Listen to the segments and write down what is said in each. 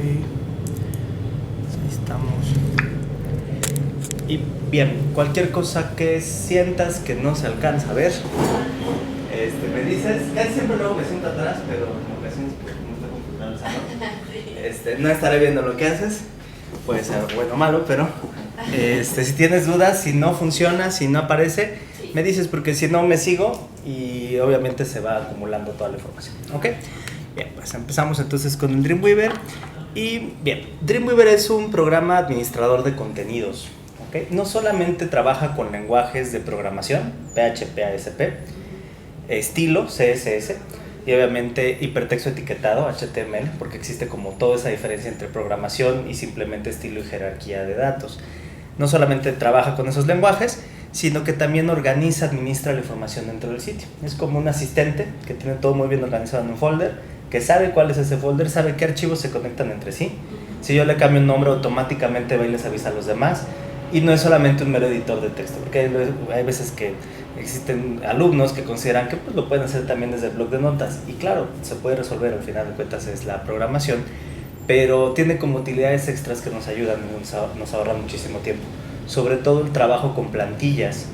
Ahí estamos. Y bien, cualquier cosa que sientas que no se alcanza a ver, me dices. Casi siempre luego me siento atrás, pero en ocasiones pues, no estoy computando el salón. No estaré viendo lo que haces. Puede ser bueno o malo, pero si tienes dudas, si no funciona, si no aparece, me dices, porque si no me sigo y obviamente se va acumulando toda la información. ¿Ok? Bien, pues empezamos entonces con el Dreamweaver. Y bien, Dreamweaver es un programa administrador de contenidos. ¿Okay? No solamente trabaja con lenguajes de programación, PHP, ASP, estilo, CSS, y obviamente hipertexto etiquetado, HTML, porque existe como toda esa diferencia entre programación y simplemente estilo y jerarquía de datos. No solamente trabaja con esos lenguajes, sino que también organiza, administra la información dentro del sitio. Es como un asistente que tiene todo muy bien organizado en un folder, que sabe cuál es ese folder, sabe qué archivos se conectan entre sí. Si yo le cambio un nombre, automáticamente va y les avisa a los demás. Y no es solamente un mero editor de texto, porque hay veces que existen alumnos que consideran que pues, lo pueden hacer también desde el blog de notas. Y claro, se puede resolver, al final de cuentas es la programación, pero tiene como utilidades extras que nos ayudan y nos ahorran muchísimo tiempo. Sobre todo el trabajo con plantillas.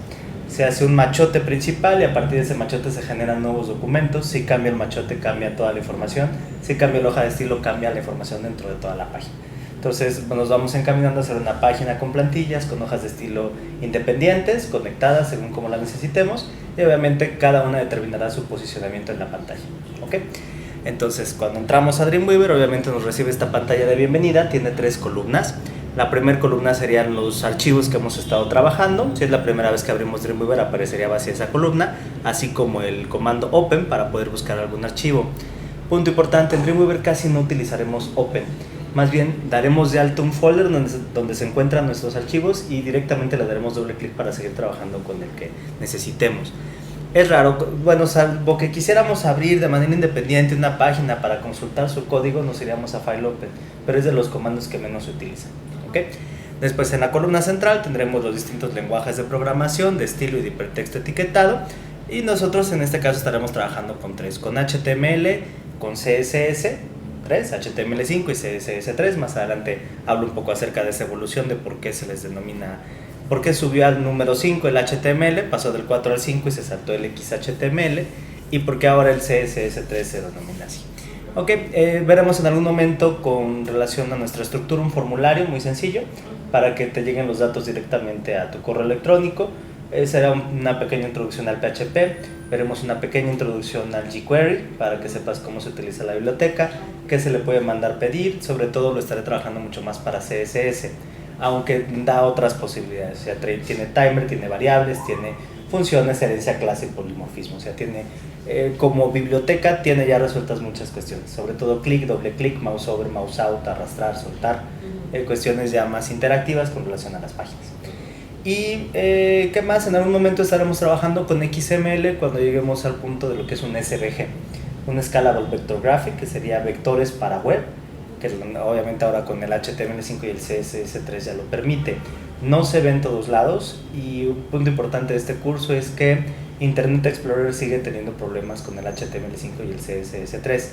Se hace un machote principal y a partir de ese machote se generan nuevos documentos. Si cambia el machote, cambia toda la información. Si cambia la hoja de estilo, cambia la información dentro de toda la página. Entonces nos vamos encaminando a hacer una página con plantillas, con hojas de estilo independientes, conectadas según como las necesitemos, y obviamente cada una determinará su posicionamiento en la pantalla. ¿Ok? Entonces cuando entramos a Dreamweaver, obviamente nos recibe esta pantalla de bienvenida, tiene 3 columnas. La primera columna serían los archivos que hemos estado trabajando. Si es la primera vez que abrimos Dreamweaver, aparecería vacía esa columna, así como el comando Open para poder buscar algún archivo. Punto importante, en Dreamweaver casi no utilizaremos Open. Más bien daremos de alto un folder donde se encuentran nuestros archivos y directamente le daremos doble clic para seguir trabajando con el que necesitemos. Es raro, bueno, salvo que quisiéramos abrir de manera independiente una página para consultar su código, nos iríamos a File Open, pero es de los comandos que menos se utilizan. ¿Okay? Después en la columna central tendremos los distintos lenguajes de programación, de estilo y de hipertexto etiquetado, y nosotros en este caso estaremos trabajando con 3, con HTML, con CSS, HTML5 y CSS3. Más adelante hablo un poco acerca de esa evolución, de por qué se les denomina, por qué subió al número 5 el HTML, pasó del 4 al 5 y se saltó el XHTML, y por qué ahora el CSS3 se denomina así. Ok, veremos en algún momento con relación a nuestra estructura un formulario muy sencillo para que te lleguen los datos directamente a tu correo electrónico. Será una pequeña introducción al PHP, veremos una pequeña introducción al jQuery para que sepas cómo se utiliza la biblioteca, qué se le puede mandar pedir. Sobre todo lo estaré trabajando mucho más para CSS, aunque da otras posibilidades. O sea, tiene timer, tiene variables, tiene funciones, herencia, clase y polimorfismo. O sea, tiene como biblioteca tiene ya resueltas muchas cuestiones, sobre todo clic, doble clic, mouse over, mouse out, arrastrar, soltar, cuestiones ya más interactivas con relación a las páginas. Y ¿qué más? En algún momento estaremos trabajando con XML cuando lleguemos al punto de lo que es un SVG, un Scalable Vector Graphic, que sería vectores para web, que obviamente ahora con el HTML5 y el CSS3 ya lo permite. No se ve en todos lados, y un punto importante de este curso es que Internet Explorer sigue teniendo problemas con el HTML5 y el CSS3,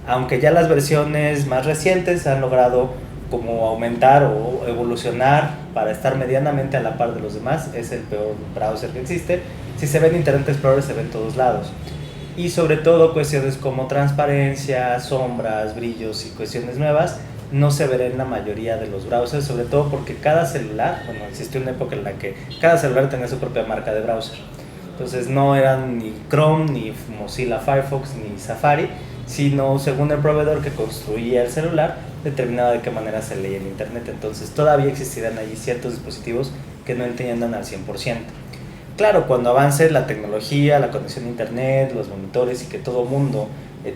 aunque ya las versiones más recientes han logrado como aumentar o evolucionar para estar medianamente a la par de los demás. Es el peor browser que existe. Si se ve en Internet Explorer, se ve en todos lados. Y sobre todo cuestiones como transparencia, sombras, brillos y cuestiones nuevas no se verá en la mayoría de los browsers, sobre todo porque cada celular, bueno, existió una época en la que cada celular tenía su propia marca de browser. Entonces no eran ni Chrome, ni Mozilla Firefox, ni Safari, sino según el proveedor que construía el celular, determinaba de qué manera se leía en Internet. Entonces todavía existirán allí ciertos dispositivos que no entiendan al 100%. Claro, cuando avance la tecnología, la conexión a Internet, los monitores y que todo mundo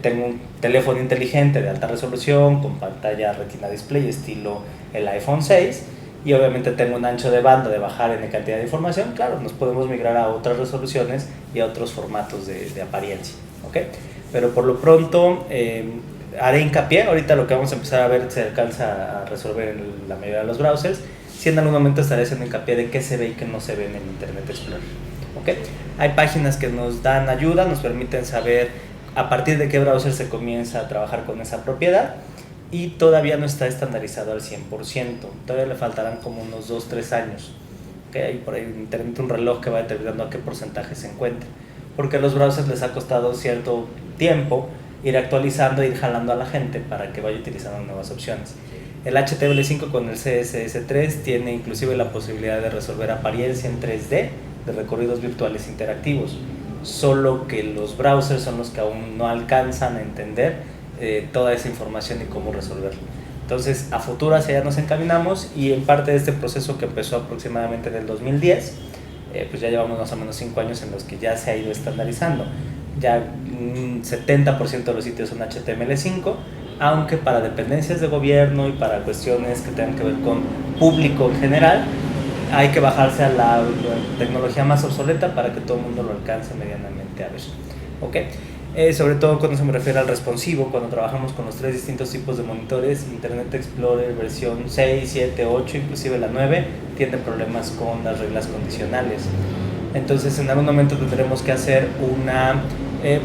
tenga un teléfono inteligente de alta resolución con pantalla Retina Display estilo el iPhone 6 y obviamente tenga un ancho de banda de bajar en cantidad de información, claro, nos podemos migrar a otras resoluciones y a otros formatos de apariencia. ¿Okay? Pero por lo pronto haré hincapié, ahorita lo que vamos a empezar a ver se alcanza a resolver en la mayoría de los browsers, si en algún momento estaré haciendo hincapié de qué se ve y qué no se ve en el Internet Explorer. ¿Okay? Hay páginas que nos dan ayuda, nos permiten saber a partir de qué browser se comienza a trabajar con esa propiedad, y todavía no está estandarizado al 100%, todavía le faltarán como unos 2-3 años. ¿Okay? Hay por ahí en internet un reloj que va determinando a qué porcentaje se encuentra, porque a los browsers les ha costado cierto tiempo ir actualizando, ir jalando a la gente para que vaya utilizando nuevas opciones. El HTML5 con el CSS3 tiene inclusive la posibilidad de resolver apariencia en 3D de recorridos virtuales interactivos, solo que los browsers son los que aún no alcanzan a entender toda esa información y cómo resolverlo. Entonces, a futuro hacia allá nos encaminamos, y en parte de este proceso que empezó aproximadamente en el 2010, pues ya llevamos más o menos 5 años en los que ya se ha ido estandarizando. Ya 70% de los sitios son HTML5, aunque para dependencias de gobierno y para cuestiones que tengan que ver con público en general, hay que bajarse a la tecnología más obsoleta para que todo el mundo lo alcance medianamente a ver. ¿Okay? Sobre todo cuando se me refiere al responsivo, cuando trabajamos con los 3 distintos tipos de monitores, Internet Explorer versión 6, 7, 8, inclusive la 9, tiene problemas con las reglas condicionales. Entonces en algún momento tendremos que hacer una,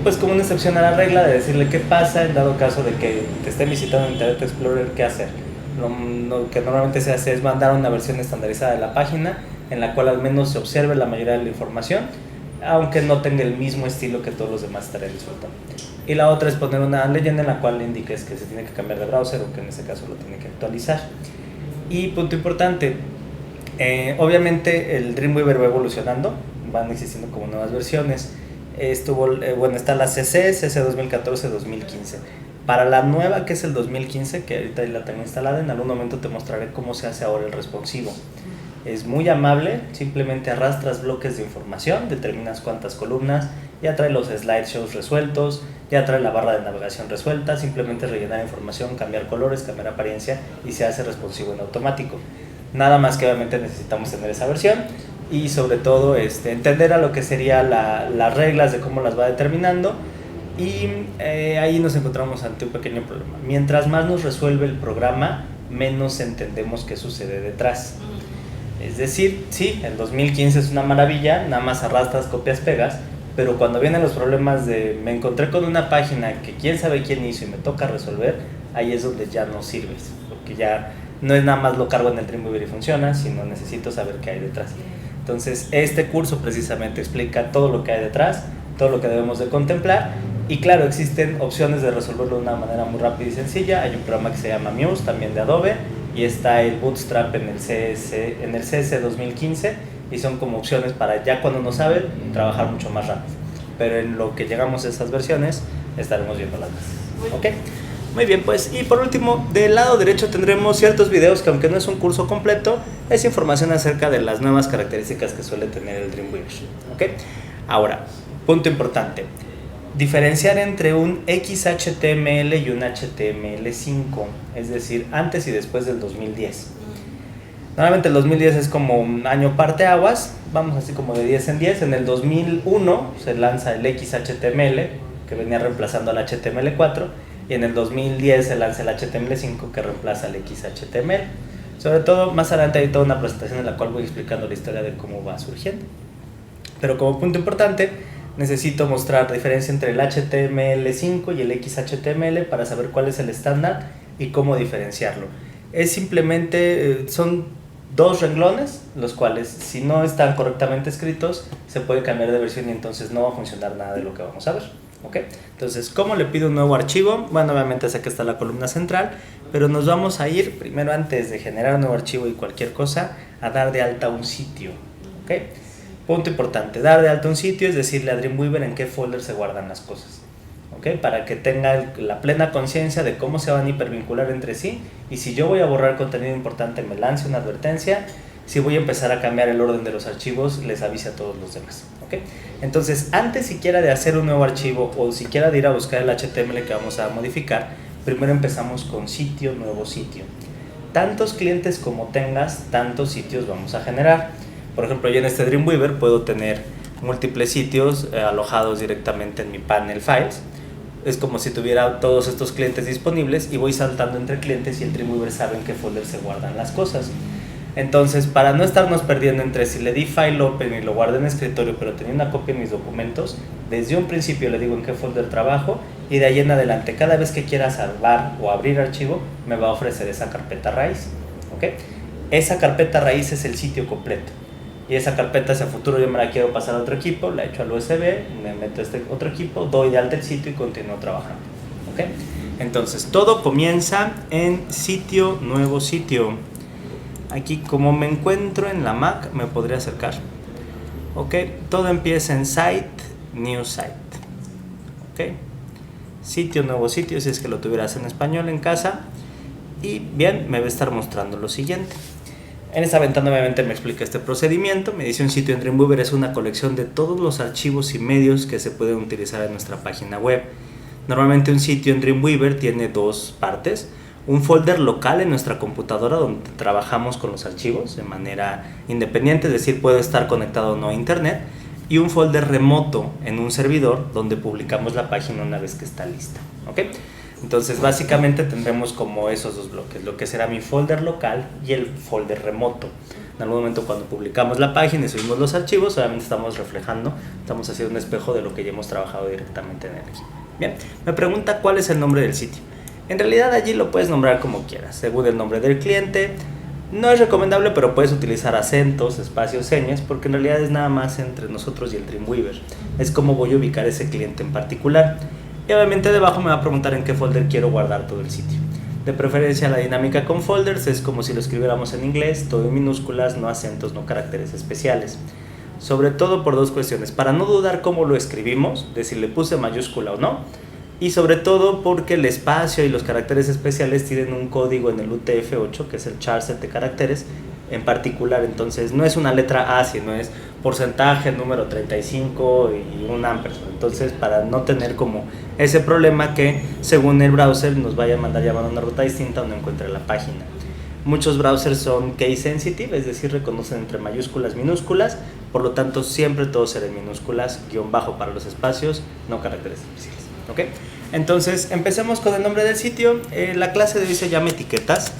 pues como una excepción a la regla de decirle qué pasa en dado caso de que te estén visitando Internet Explorer, qué hacer. Lo que normalmente se hace es mandar una versión estandarizada de la página en la cual al menos se observe la mayoría de la información, aunque no tenga el mismo estilo que todos los demás estarían disfrutando. Y la otra es poner una leyenda en la cual le indiques que se tiene que cambiar de browser o que en ese caso lo tiene que actualizar. Y punto importante, obviamente el Dreamweaver va evolucionando, van existiendo como nuevas versiones. Está la CC 2014-2015. Para la nueva, que es el 2015, que ahorita la tengo instalada, en algún momento te mostraré cómo se hace ahora el responsivo. Es muy amable, simplemente arrastras bloques de información, determinas cuántas columnas, ya trae los slideshows resueltos, ya trae la barra de navegación resuelta, simplemente rellenar información, cambiar colores, cambiar apariencia y se hace responsivo en automático. Nada más que obviamente necesitamos tener esa versión y sobre todo entender a lo que serían las reglas de cómo las va determinando, y ahí nos encontramos ante un pequeño problema. Mientras más nos resuelve el programa, menos entendemos qué sucede detrás. Es decir, sí, el 2015 es una maravilla, nada más arrastras, copias, pegas, pero cuando vienen los problemas de me encontré con una página que quién sabe quién hizo y me toca resolver, ahí es donde ya no sirves, porque ya no es nada más lo cargo en el Dreamweaver y funciona, sino necesito saber qué hay detrás. Entonces, este curso precisamente explica todo lo que hay detrás, todo lo que debemos de contemplar, y claro, existen opciones de resolverlo de una manera muy rápida y sencilla. Hay un programa que se llama Muse, también de Adobe, y está el Bootstrap en el CS 2015, y son como opciones para ya cuando no saben trabajar mucho más rápido, pero en lo que llegamos a esas versiones estaremos viendo las demás. ¿Ok? Muy bien, pues, y por último, del lado derecho tendremos ciertos videos que, aunque no es un curso completo, es información acerca de las nuevas características que suele tener el Dreamweaver. ¿Ok? Ahora, punto importante, diferenciar entre un XHTML y un HTML5, es decir, antes y después del 2010. Normalmente el 2010 es como un año parteaguas, vamos así como de 10 en 10. En el 2001 se lanza el XHTML, que venía reemplazando al HTML4, y en el 2010 se lanza el HTML5, que reemplaza al XHTML. Sobre todo, más adelante hay toda una presentación en la cual voy explicando la historia de cómo va surgiendo. Pero como punto importante, necesito mostrar la diferencia entre el HTML5 y el XHTML para saber cuál es el estándar y cómo diferenciarlo. Es simplemente, son dos renglones, los cuales si no están correctamente escritos se puede cambiar de versión y entonces no va a funcionar nada de lo que vamos a ver. ¿Okay? Entonces, ¿cómo le pido un nuevo archivo? Bueno, obviamente sé que está la columna central, pero nos vamos a ir primero, antes de generar un nuevo archivo y cualquier cosa, a dar de alta un sitio. ¿Okay? Punto importante, dar de alta un sitio es decirle a Dreamweaver en qué folder se guardan las cosas. ¿Okay? Para que tenga la plena conciencia de cómo se van a hipervincular entre sí, y si yo voy a borrar contenido importante me lance una advertencia, si voy a empezar a cambiar el orden de los archivos les avise a todos los demás. ¿Okay? Entonces, antes siquiera de hacer un nuevo archivo o siquiera de ir a buscar el HTML que vamos a modificar, primero empezamos con sitio, nuevo sitio. Tantos clientes como tengas, tantos sitios vamos a generar. Por ejemplo, yo en este Dreamweaver puedo tener múltiples sitios alojados directamente en mi panel Files. Es como si tuviera todos estos clientes disponibles y voy saltando entre clientes y el Dreamweaver sabe en qué folder se guardan las cosas. Entonces, para no estarnos perdiendo entre si le di File Open y lo guardé en escritorio pero tenía una copia en mis documentos, desde un principio le digo en qué folder trabajo y de ahí en adelante cada vez que quiera salvar o abrir archivo me va a ofrecer esa carpeta raíz, ¿ok? Esa carpeta raíz es el sitio completo y esa carpeta, si a futuro yo me la quiero pasar a otro equipo, la echo al USB, me meto a este otro equipo, doy de alta el sitio y continúo trabajando, ¿ok? Entonces todo comienza en sitio, nuevo sitio. Aquí como me encuentro en la Mac me podría acercar, ¿ok? Todo empieza en site, new site, ¿ok? Sitio, nuevo sitio, si es que lo tuvieras en español en casa. Y bien, me va a estar mostrando lo siguiente. En esta ventana obviamente me explica este procedimiento. Me dice: un sitio en Dreamweaver es una colección de todos los archivos y medios que se pueden utilizar en nuestra página web. Normalmente un sitio en Dreamweaver tiene dos partes: un folder local en nuestra computadora donde trabajamos con los archivos de manera independiente, es decir, puede estar conectado o no a internet, y un folder remoto en un servidor donde publicamos la página una vez que está lista, ¿ok? Entonces básicamente tendremos como esos dos bloques, lo que será mi folder local y el folder remoto. En algún momento cuando publicamos la página y subimos los archivos, obviamente estamos reflejando, estamos haciendo un espejo de lo que ya hemos trabajado directamente en el equipo. Bien, me pregunta cuál es el nombre del sitio. En realidad allí lo puedes nombrar como quieras, según el nombre del cliente. No es recomendable, pero puedes utilizar acentos, espacios, señas, porque en realidad es nada más entre nosotros y el Dreamweaver. Es como voy a ubicar ese cliente en particular. Y obviamente debajo me va a preguntar en qué folder quiero guardar todo el sitio. De preferencia la dinámica con folders es como si lo escribiéramos en inglés, todo en minúsculas, no acentos, no caracteres especiales. Sobre todo por dos cuestiones: para no dudar cómo lo escribimos, de si le puse mayúscula o no, y sobre todo porque el espacio y los caracteres especiales tienen un código en el UTF-8, que es el char set de caracteres en particular. Entonces no es una letra A, sino es porcentaje, número 35 y un ampersand. Entonces, para no tener como ese problema que según el browser nos vaya a mandar llamar a una ruta distinta donde encuentre la página. Muchos browsers son case sensitive, es decir, reconocen entre mayúsculas, minúsculas, por lo tanto siempre todo será en minúsculas, guión bajo para los espacios, no caracteres especiales, ¿ok? Entonces empecemos con el nombre del sitio. La clase de hoy se llama etiquetas.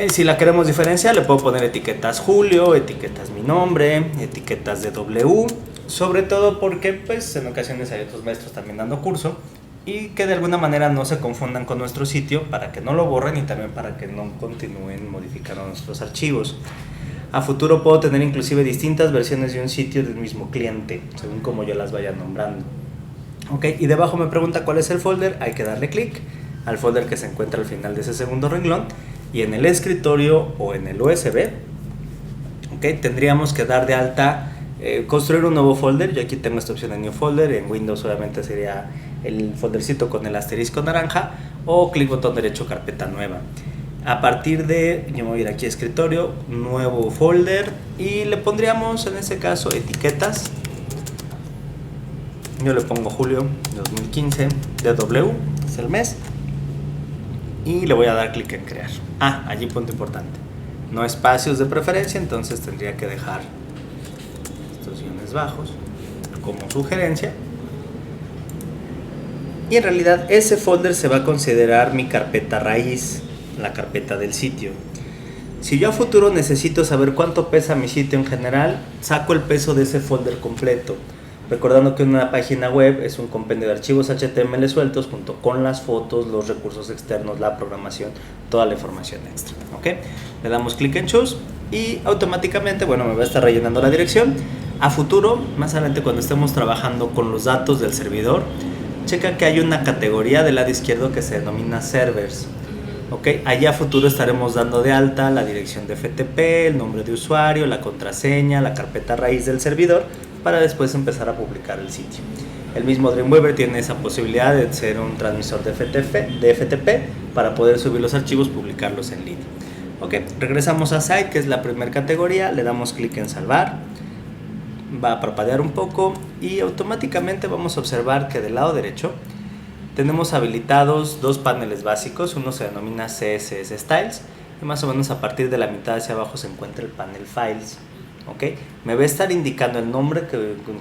Si la queremos diferenciar, le puedo poner etiquetas Julio, etiquetas mi nombre, etiquetas de W, sobre todo porque pues en ocasiones hay otros maestros también dando curso y que de alguna manera no se confundan con nuestro sitio, para que no lo borren y también para que no continúen modificando nuestros archivos. A futuro puedo tener inclusive distintas versiones de un sitio del mismo cliente, según como yo las vaya nombrando. Ok, y debajo me pregunta cuál es el folder. Hay que darle clic al folder que se encuentra al final de ese segundo renglón, y en el escritorio o en el USB, okay, tendríamos que dar de alta, construir un nuevo folder. Yo aquí tengo esta opción de New Folder. En Windows obviamente sería el foldercito con el asterisco naranja, o clic botón derecho, carpeta nueva. A partir de, yo me voy a ir aquí a escritorio, nuevo folder, y le pondríamos en este caso etiquetas. Yo le pongo julio 2015, DW es el mes, y le voy a dar clic en crear. Allí punto importante, no espacios de preferencia, entonces tendría que dejar estos guiones bajos como sugerencia. Y en realidad ese folder se va a considerar mi carpeta raíz, la carpeta del sitio. Si yo a futuro necesito saber cuánto pesa mi sitio en general, saco el peso de ese folder completo, recordando que una página web es un compendio de archivos HTML sueltos junto con las fotos, los recursos externos, la programación, toda la información extra, ¿ok? Le damos clic en Choose y automáticamente, bueno, me va a estar rellenando la dirección. A futuro, más adelante cuando estemos trabajando con los datos del servidor, checa que hay una categoría del lado izquierdo que se denomina Servers. Okay. Allá a futuro estaremos dando de alta la dirección de FTP, el nombre de usuario, la contraseña, la carpeta raíz del servidor, para después empezar a publicar el sitio. El mismo Dreamweaver tiene esa posibilidad de ser un transmisor de FTP para poder subir los archivos, publicarlos en línea. Ok, regresamos a Site, que es la primera categoría, le damos clic en salvar, va a parpadear un poco y automáticamente vamos a observar que del lado derecho tenemos habilitados dos paneles básicos. Uno se denomina CSS Styles y más o menos a partir de la mitad hacia abajo se encuentra el panel Files. ¿Okay? Me va a estar indicando el nombre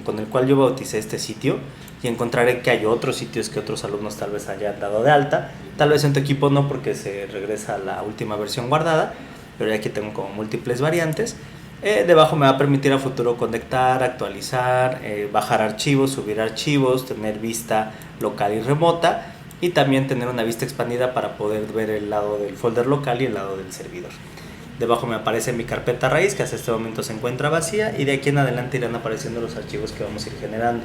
con el cual yo bauticé este sitio, y encontraré que hay otros sitios que otros alumnos tal vez hayan dado de alta, tal vez en tu equipo no, porque se regresa a la última versión guardada, pero ya aquí tengo como múltiples variantes. Debajo me va a permitir a futuro conectar, actualizar, bajar archivos, subir archivos, tener vista local y remota, y también tener una vista expandida para poder ver el lado del folder local y el lado del servidor. Debajo me aparece mi carpeta raíz, que hasta este momento se encuentra vacía, y de aquí en adelante irán apareciendo los archivos que vamos a ir generando.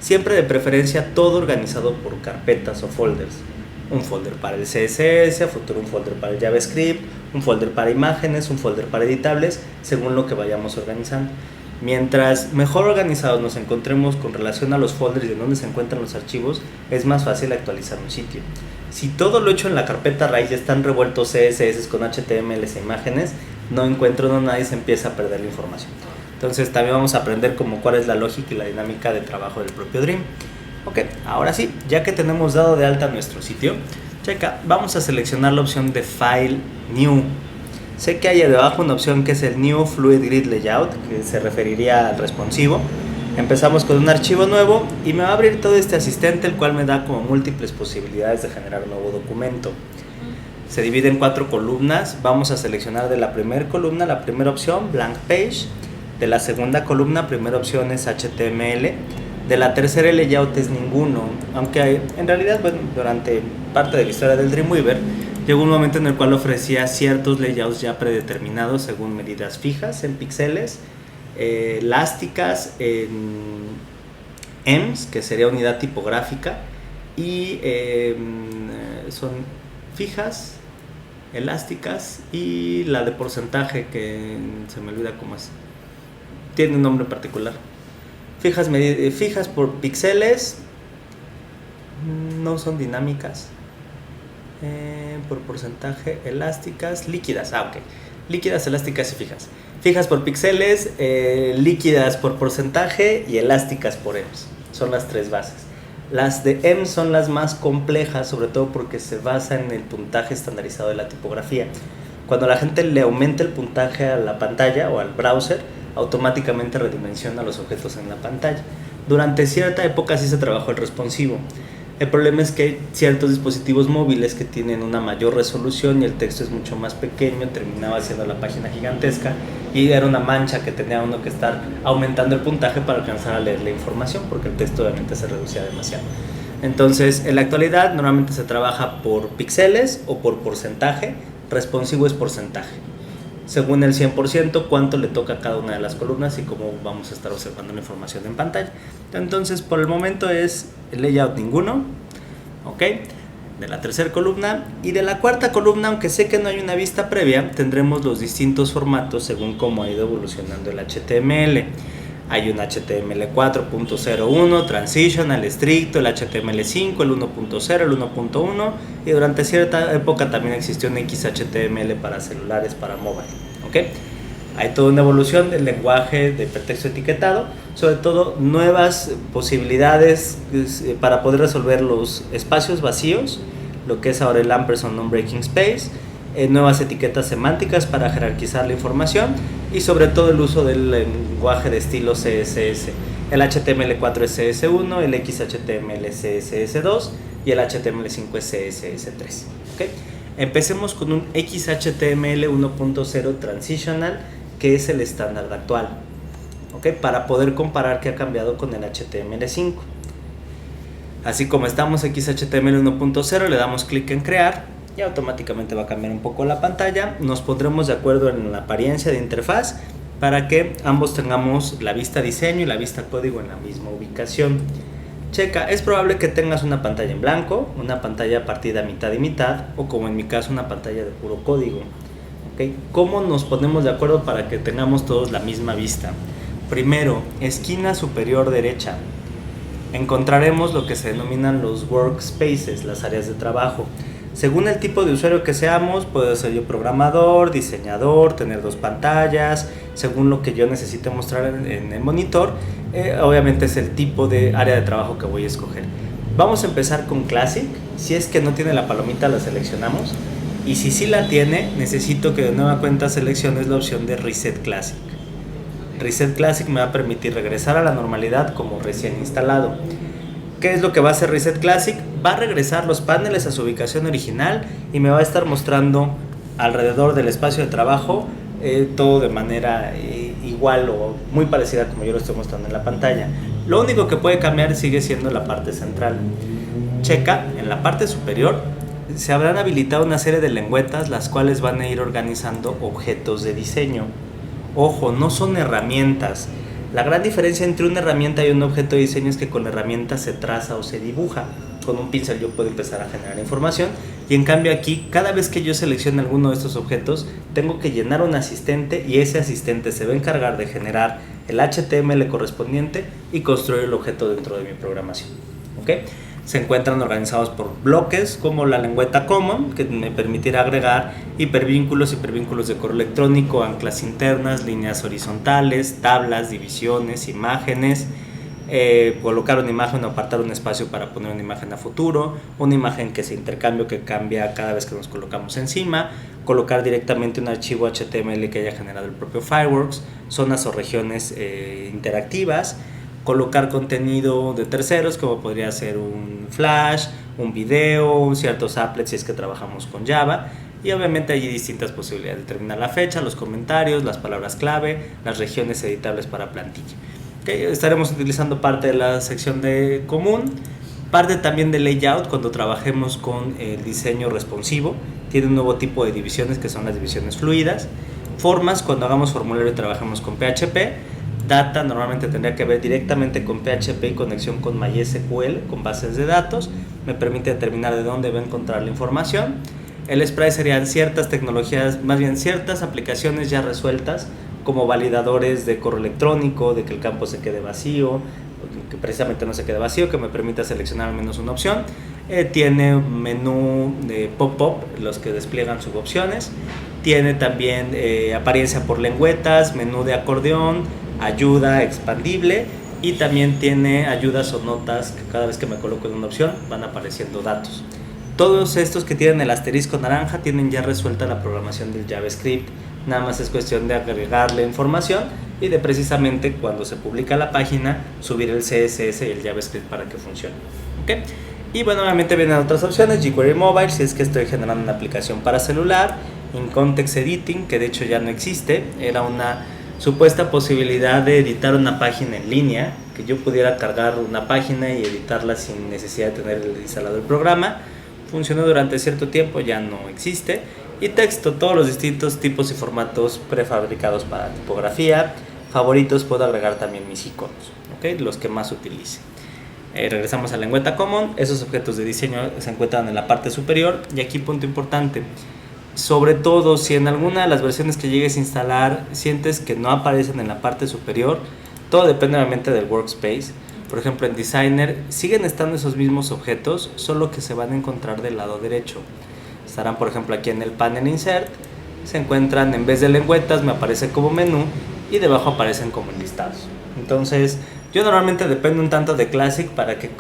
Siempre de preferencia todo organizado por carpetas o folders. Un folder para el CSS, a futuro un folder para el JavaScript, un folder para imágenes, un folder para editables, según lo que vayamos organizando. Mientras mejor organizados nos encontremos con relación a los folders y en donde se encuentran los archivos, es más fácil actualizar un sitio. Si todo lo hecho en la carpeta raíz ya están revueltos CSS con HTML e imágenes, no encuentro nada y se empieza a perder la información. Entonces también vamos a aprender como cuál es la lógica y la dinámica de trabajo del propio Dream. Ok, ahora sí, ya que tenemos dado de alta nuestro sitio, checa, vamos a seleccionar la opción de File New. Sé que hay debajo una opción que es el New Fluid Grid Layout, que se referiría al responsivo. Empezamos con un archivo nuevo y me va a abrir todo este asistente, el cual me da como múltiples posibilidades de generar un nuevo documento. Se divide en 4 columnas. Vamos a seleccionar de la primera columna la primera opción, Blank Page. De la segunda columna, primera opción es HTML. De la tercera, el layout es ninguno, aunque en realidad, bueno, durante parte de la historia del Dreamweaver llegó un momento en el cual ofrecía ciertos layouts ya predeterminados según medidas fijas en píxeles, elásticas en EMS, que sería unidad tipográfica, y son fijas, elásticas, y la de porcentaje, que se me olvida cómo es, tiene un nombre particular. Fijas por píxeles, no son dinámicas, por porcentaje, elásticas, líquidas, ok, líquidas, elásticas y fijas. Fijas por píxeles, líquidas por porcentaje y elásticas por EMS, son las 3 bases. Las de EMS son las más complejas, sobre todo porque se basa en el puntaje estandarizado de la tipografía. Cuando la gente le aumenta el puntaje a la pantalla o al browser, automáticamente redimensiona los objetos en la pantalla. Durante cierta época sí se trabajó el responsivo. El problema es que hay ciertos dispositivos móviles que tienen una mayor resolución y el texto es mucho más pequeño, terminaba siendo la página gigantesca y era una mancha que tenía uno que estar aumentando el puntaje para alcanzar a leer la información, porque el texto obviamente se reducía demasiado. Entonces, en la actualidad normalmente se trabaja por píxeles o por porcentaje. Responsivo es porcentaje, según el 100%, cuánto le toca a cada una de las columnas y cómo vamos a estar observando la información en pantalla. Entonces, por el momento es el layout ninguno, ok, de la tercera columna. Y de la cuarta columna, aunque sé que no hay una vista previa, tendremos los distintos formatos según cómo ha ido evolucionando el HTML. Hay un HTML 4.01, Transitional, estricto, el HTML5, el 1.0, el 1.1, y durante cierta época también existió un XHTML para celulares, para mobile, ¿ok? Hay toda una evolución del lenguaje de pretexto etiquetado, sobre todo nuevas posibilidades para poder resolver los espacios vacíos, lo que es ahora el ampersand non-breaking space, nuevas etiquetas semánticas para jerarquizar la información y sobre todo el uso del lenguaje de estilo CSS. El HTML4 es CS1, el XHTML es CSS2 y el HTML5 es CSS3. ¿Okay? Empecemos con un XHTML 1.0 Transitional, que es el estándar actual, ¿okay? Para poder comparar qué ha cambiado con el HTML5. Así como estamos XHTML 1.0, le damos clic en crear y automáticamente va a cambiar un poco la pantalla. Nos pondremos de acuerdo en la apariencia de interfaz para que ambos tengamos la vista diseño y la vista código en la misma ubicación. Checa, es probable que tengas una pantalla en blanco, una pantalla partida mitad y mitad, o como en mi caso una pantalla de puro código. ¿Okay? ¿Cómo nos ponemos de acuerdo para que tengamos todos la misma vista? Primero, esquina superior derecha. Encontraremos lo que se denominan los workspaces, las áreas de trabajo. Según el tipo de usuario que seamos, puedo ser yo programador, diseñador, tener 2 pantallas, según lo que yo necesite mostrar en el monitor, obviamente es el tipo de área de trabajo que voy a escoger. Vamos a empezar con Classic. Si es que no tiene la palomita, la seleccionamos, y si sí la tiene, necesito que de nueva cuenta selecciones la opción de Reset Classic. Reset Classic me va a permitir regresar a la normalidad como recién instalado. ¿Qué es lo que va a hacer Reset Classic? Va a regresar los paneles a su ubicación original y me va a estar mostrando alrededor del espacio de trabajo todo de manera igual o muy parecida como yo lo estoy mostrando en la pantalla. Lo único que puede cambiar sigue siendo la parte central. Checa, en la parte superior se habrán habilitado una serie de lengüetas las cuales van a ir organizando objetos de diseño. Ojo, no son herramientas. La gran diferencia entre una herramienta y un objeto de diseño es que con la herramienta se traza o se dibuja. Con un pincel yo puedo empezar a generar información, y en cambio aquí, cada vez que yo seleccione alguno de estos objetos, tengo que llenar un asistente, y ese asistente se va a encargar de generar el HTML correspondiente y construir el objeto dentro de mi programación. ¿Okay? Se encuentran organizados por bloques como la lengüeta common, que me permitirá agregar hipervínculos de correo electrónico, anclas internas, líneas horizontales, tablas, divisiones, imágenes, colocar una imagen o apartar un espacio para poner una imagen a futuro, una imagen que se intercambia o que cambia cada vez que nos colocamos encima, colocar directamente un archivo HTML que haya generado el propio Fireworks, zonas o regiones interactivas, colocar contenido de terceros como podría ser un flash, un video, ciertos applets si es que trabajamos con Java, y obviamente hay distintas posibilidades: determinar la fecha, los comentarios, las palabras clave, las regiones editables para plantilla. Okay, estaremos utilizando parte de la sección de común, parte también de layout cuando trabajemos con el diseño responsivo. Tiene un nuevo tipo de divisiones que son las divisiones fluidas. Formas cuando hagamos formulario y trabajemos con PHP. Data normalmente tendría que ver directamente con PHP y conexión con MySQL, con bases de datos. Me permite determinar de dónde va a encontrar la información. El sprite serían ciertas tecnologías, más bien ciertas aplicaciones ya resueltas, como validadores de correo electrónico, de que el campo se quede vacío, que precisamente no se quede vacío, que me permita seleccionar al menos una opción. Tiene menú de pop-up, los que despliegan subopciones. Tiene también apariencia por lengüetas, menú de acordeón, ayuda expandible, y también tiene ayudas o notas que cada vez que me coloco en una opción van apareciendo datos. Todos estos que tienen el asterisco naranja tienen ya resuelta la programación del JavaScript. Nada más es cuestión de agregarle información y de precisamente cuando se publica la página subir el CSS y el JavaScript para que funcione. ¿Okay? Y bueno, obviamente vienen otras opciones: jQuery Mobile si es que estoy generando una aplicación para celular, In Context Editing, que de hecho ya no existe, era una supuesta posibilidad de editar una página en línea, que yo pudiera cargar una página y editarla sin necesidad de tener instalado el programa. Funcionó durante cierto tiempo, ya no existe. Y texto, todos los distintos tipos y formatos prefabricados para tipografía. Favoritos, puedo agregar también mis iconos, ¿okay? Los que más utilice. Regresamos a la lengüeta common. Esos objetos de diseño se encuentran en la parte superior. Y aquí punto importante: sobre todo si en alguna de las versiones que llegues a instalar sientes que no aparecen en la parte superior, todo depende obviamente del workspace. Por ejemplo, en Designer siguen estando esos mismos objetos, solo que se van a encontrar del lado derecho. Estarán, por ejemplo, aquí en el panel Insert, se encuentran, en vez de lengüetas me aparece como menú, y debajo aparecen como enlistados. Entonces yo normalmente dependo un tanto de Classic para que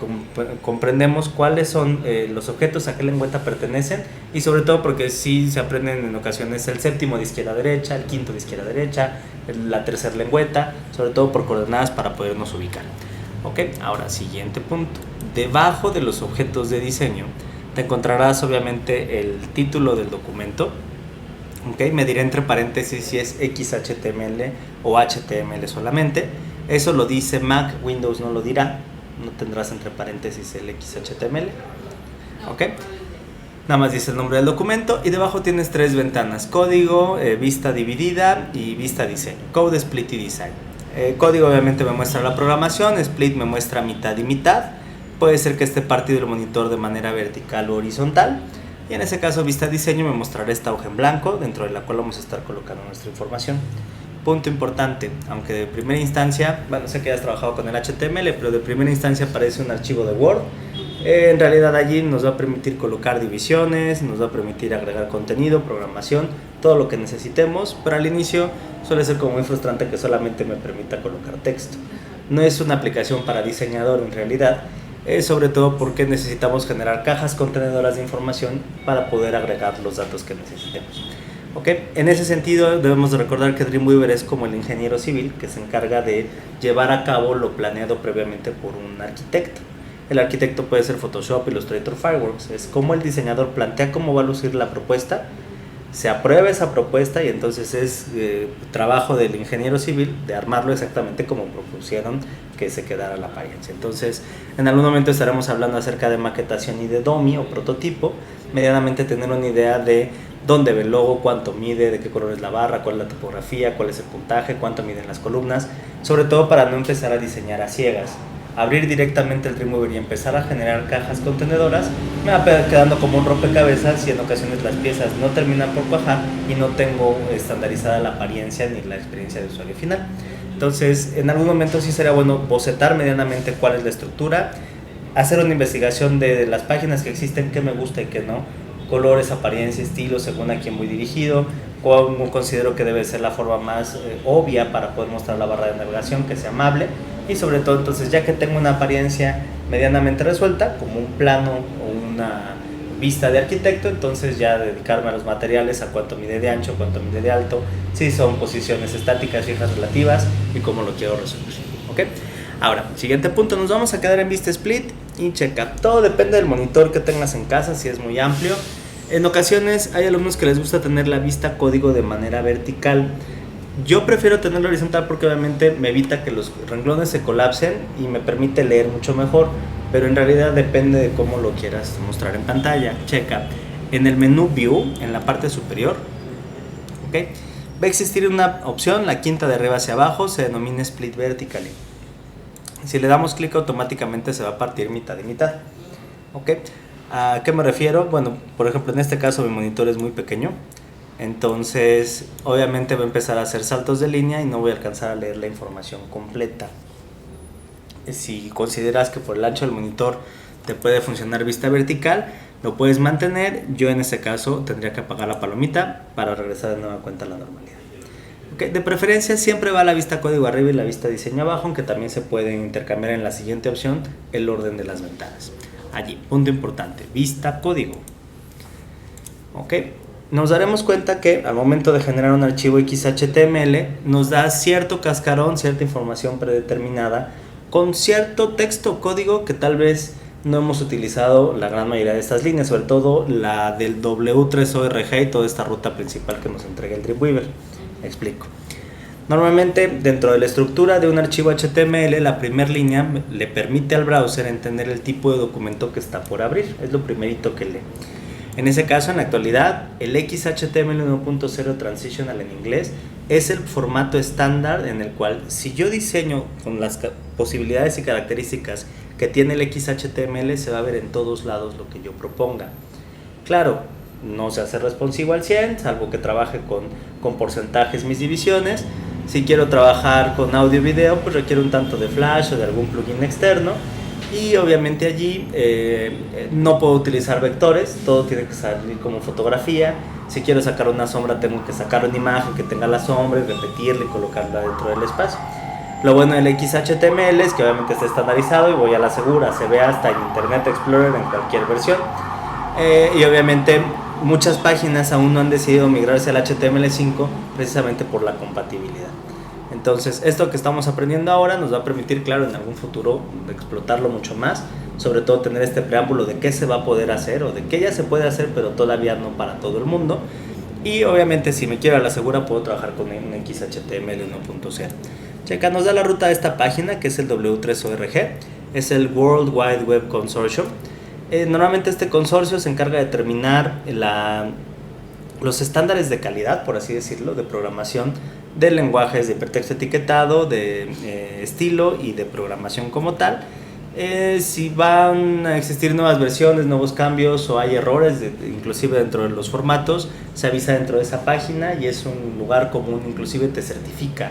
comprendemos cuáles son los objetos, a qué lengüeta pertenecen, y sobre todo porque sí se aprenden en ocasiones el séptimo de izquierda a derecha, el quinto de izquierda a derecha, la tercera lengüeta, sobre todo por coordenadas para podernos ubicar. Ok, ahora siguiente punto: debajo de los objetos de diseño te encontrarás obviamente el título del documento. Okay, me diré entre paréntesis si es XHTML o HTML solamente. Eso lo dice Mac, Windows no lo dirá. No tendrás entre paréntesis el XHTML. Okay. Nada más dice el nombre del documento, y debajo tienes tres ventanas: código, vista dividida y vista diseño. Code, Split y Design. Código obviamente me muestra la programación, Split me muestra mitad y mitad. Puede ser que esté partido el monitor de manera vertical o horizontal. Y en ese caso, vista diseño me mostrará esta hoja en blanco dentro de la cual vamos a estar colocando nuestra información. Punto importante: aunque de primera instancia, bueno, sé que has trabajado con el HTML, pero de primera instancia aparece un archivo de Word. En realidad allí nos va a permitir colocar divisiones, nos va a permitir agregar contenido, programación, todo lo que necesitemos, pero al inicio suele ser como muy frustrante que solamente me permita colocar texto. No es una aplicación para diseñador en realidad, sobre todo porque necesitamos generar cajas contenedoras de información para poder agregar los datos que necesitemos. ¿Okay? En ese sentido debemos de recordar que Dreamweaver es como el ingeniero civil que se encarga de llevar a cabo lo planeado previamente por un arquitecto. El arquitecto puede ser Photoshop, Illustrator, Fireworks. Es como el diseñador plantea cómo va a lucir la propuesta, se aprueba esa propuesta y entonces es trabajo del ingeniero civil de armarlo exactamente como propusieron que se quedara la apariencia. Entonces, en algún momento estaremos hablando acerca de maquetación y de DOMI o prototipo, medianamente tener una idea de dónde ve el logo, cuánto mide, de qué color es la barra, cuál es la tipografía, cuál es el puntaje, cuánto miden las columnas, sobre todo para no empezar a diseñar a ciegas. Abrir directamente el Dreamweaver y empezar a generar cajas contenedoras me va quedando como un rompecabezas y en ocasiones las piezas no terminan por cuajar y no tengo estandarizada la apariencia ni la experiencia de usuario final. Entonces, en algún momento sí sería bueno bocetar medianamente cuál es la estructura, hacer una investigación de las páginas que existen, qué me gusta y qué no, colores, apariencia, estilo, según a quién voy dirigido, cuál considero que debe ser la forma más obvia para poder mostrar la barra de navegación, que sea amable, y sobre todo entonces ya que tengo una apariencia medianamente resuelta, como un plano o una vista de arquitecto, entonces ya dedicarme a los materiales, a cuánto mide de ancho, cuánto mide de alto, si son posiciones estáticas, fijas, relativas y cómo lo quiero resolver. ¿Ok? Ahora, siguiente punto, nos vamos a quedar en vista split y checa. Todo depende del monitor que tengas en casa, si es muy amplio. En ocasiones hay alumnos que les gusta tener la vista código de manera vertical. Yo prefiero tenerlo horizontal porque obviamente me evita que los renglones se colapsen y me permite leer mucho mejor, pero en realidad depende de cómo lo quieras mostrar en pantalla. Checa, en el menú View, en la parte superior, ¿okay?, va a existir una opción, la quinta de arriba hacia abajo, se denomina Split Vertically. Si le damos clic automáticamente se va a partir mitad y mitad. ¿Ok? ¿A qué me refiero? Bueno, por ejemplo, en este caso mi monitor es muy pequeño, entonces obviamente va a empezar a hacer saltos de línea y no voy a alcanzar a leer la información completa. Si consideras que por el ancho del monitor te puede funcionar vista vertical, lo puedes mantener. Yo en este caso tendría que apagar la palomita para regresar de nueva cuenta a la normalidad. Okay. De preferencia siempre va la vista código arriba y la vista diseño abajo, aunque también se pueden intercambiar en la siguiente opción el orden de las ventanas. Allí, punto importante, vista código. Ok, nos daremos cuenta que al momento de generar un archivo XHTML nos da cierto cascarón, cierta información predeterminada con cierto texto código que tal vez no hemos utilizado la gran mayoría de estas líneas, sobre todo la del W3ORG y toda esta ruta principal que nos entrega el Dreamweaver. Me explico. Normalmente dentro de la estructura de un archivo HTML la primera línea le permite al browser entender el tipo de documento que está por abrir, es lo primerito que lee. En ese caso, en la actualidad, el XHTML 1.0 Transitional en inglés es el formato estándar en el cual si yo diseño con las posibilidades y características que tiene el XHTML se va a ver en todos lados lo que yo proponga. Claro, no se hace responsivo al 100, salvo que trabaje con porcentajes mis divisiones. Si quiero trabajar con audio y video, pues requiere un tanto de Flash o de algún plugin externo. Y obviamente allí no puedo utilizar vectores, todo tiene que salir como fotografía. Si quiero sacar una sombra, tengo que sacar una imagen que tenga la sombra y repetirla y colocarla dentro del espacio. Lo bueno del XHTML es que obviamente está estandarizado y voy a la segura, se ve hasta en Internet Explorer en cualquier versión. Y obviamente muchas páginas aún no han decidido migrarse al HTML5 precisamente por la compatibilidad. Entonces, esto que estamos aprendiendo ahora nos va a permitir, claro, en algún futuro explotarlo mucho más, sobre todo tener este preámbulo de qué se va a poder hacer o de qué ya se puede hacer, pero todavía no para todo el mundo. Y obviamente, si me quiero a la segura, puedo trabajar con un XHTML 1.0. Checa, nos da la ruta de esta página, que es el W3ORG, es el World Wide Web Consortium. Normalmente este consorcio se encarga de determinar los estándares de calidad, por así decirlo, de programación de lenguajes de hipertexto etiquetado, de estilo y de programación como tal. Si van a existir nuevas versiones, nuevos cambios o hay errores, inclusive dentro de los formatos, se avisa dentro de esa página y es un lugar común, inclusive te certifica.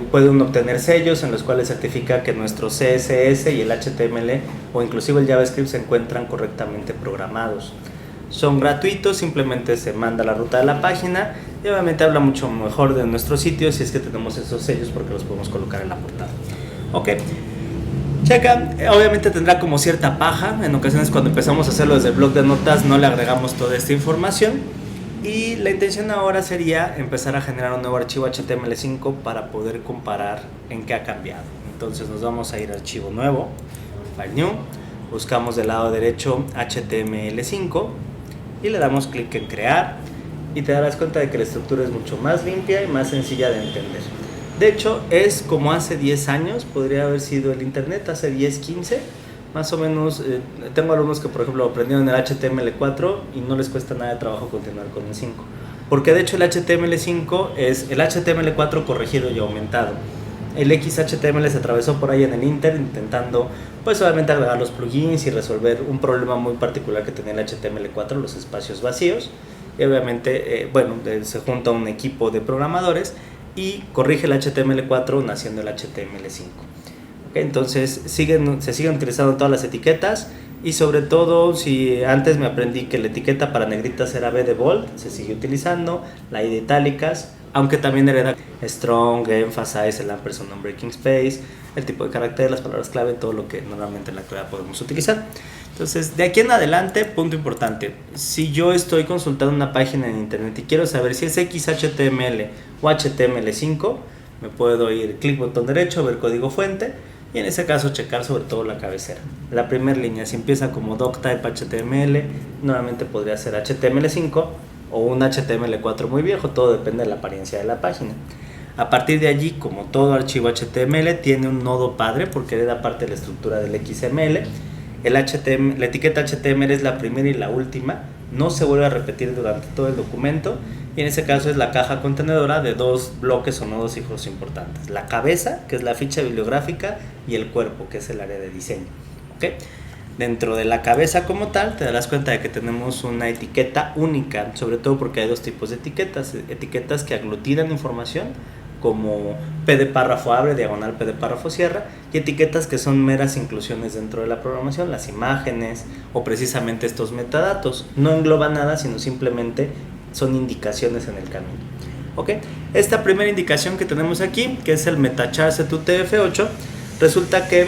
Pueden obtener sellos en los cuales certifica que nuestro CSS y el HTML o inclusive el JavaScript se encuentran correctamente programados. Son gratuitos, simplemente se manda la ruta de la página y obviamente habla mucho mejor de nuestro sitio si es que tenemos esos sellos porque los podemos colocar en la portada. Ok, checa, obviamente tendrá como cierta paja, en ocasiones cuando empezamos a hacerlo desde el blog de notas no le agregamos toda esta información y la intención ahora sería empezar a generar un nuevo archivo HTML5 para poder comparar en qué ha cambiado. Entonces nos vamos a ir a archivo nuevo, File New, buscamos del lado derecho HTML5 y le damos clic en crear y te darás cuenta de que la estructura es mucho más limpia y más sencilla de entender. De hecho, es como hace 10 años, podría haber sido el internet, hace 10, 15, más o menos. Tengo alumnos que, por ejemplo, aprendieron el HTML4 y no les cuesta nada de trabajo continuar con el 5. Porque de hecho el HTML5 es el HTML4 corregido y aumentado. El XHTML se atravesó por ahí en el Inter intentando, pues obviamente, agregar los plugins y resolver un problema muy particular que tenía el HTML4, los espacios vacíos. Y obviamente, se junta un equipo de programadores y corrige el HTML4 naciendo el HTML5. ¿Okay? Entonces se siguen utilizando todas las etiquetas, y sobre todo, si antes me aprendí que la etiqueta para negritas era B de bold, se sigue utilizando, la I de itálicas, aunque también hereda strong, emphasize, el ampersand, non-breaking space, el tipo de carácter, las palabras clave, todo lo que normalmente en la actualidad podemos utilizar. Entonces, de aquí en adelante, punto importante, si yo estoy consultando una página en internet y quiero saber si es XHTML o HTML5, me puedo ir clic botón derecho, ver código fuente, y en ese caso checar sobre todo la cabecera. La primera línea, si empieza como doctype HTML, nuevamente podría ser HTML5 o un HTML4 muy viejo, todo depende de la apariencia de la página. A partir de allí, como todo archivo HTML, tiene un nodo padre porque hereda parte de la estructura del XML. La etiqueta HTML es la primera y la última, no se vuelve a repetir durante todo el documento, y en ese caso es la caja contenedora de dos bloques o nodos hijos importantes: la cabeza, que es la ficha bibliográfica, y el cuerpo, que es el área de diseño. ¿Okay? Dentro de la cabeza como tal, te darás cuenta de que tenemos una etiqueta única, sobre todo porque hay dos tipos de etiquetas que aglutinan información, como P de párrafo abre, diagonal P de párrafo cierra, y etiquetas que son meras inclusiones dentro de la programación, las imágenes o precisamente estos metadatos. No engloban nada, sino simplemente son indicaciones en el camino. ¿Okay? Esta primera indicación que tenemos aquí, que es el metacharset UTF-8, resulta que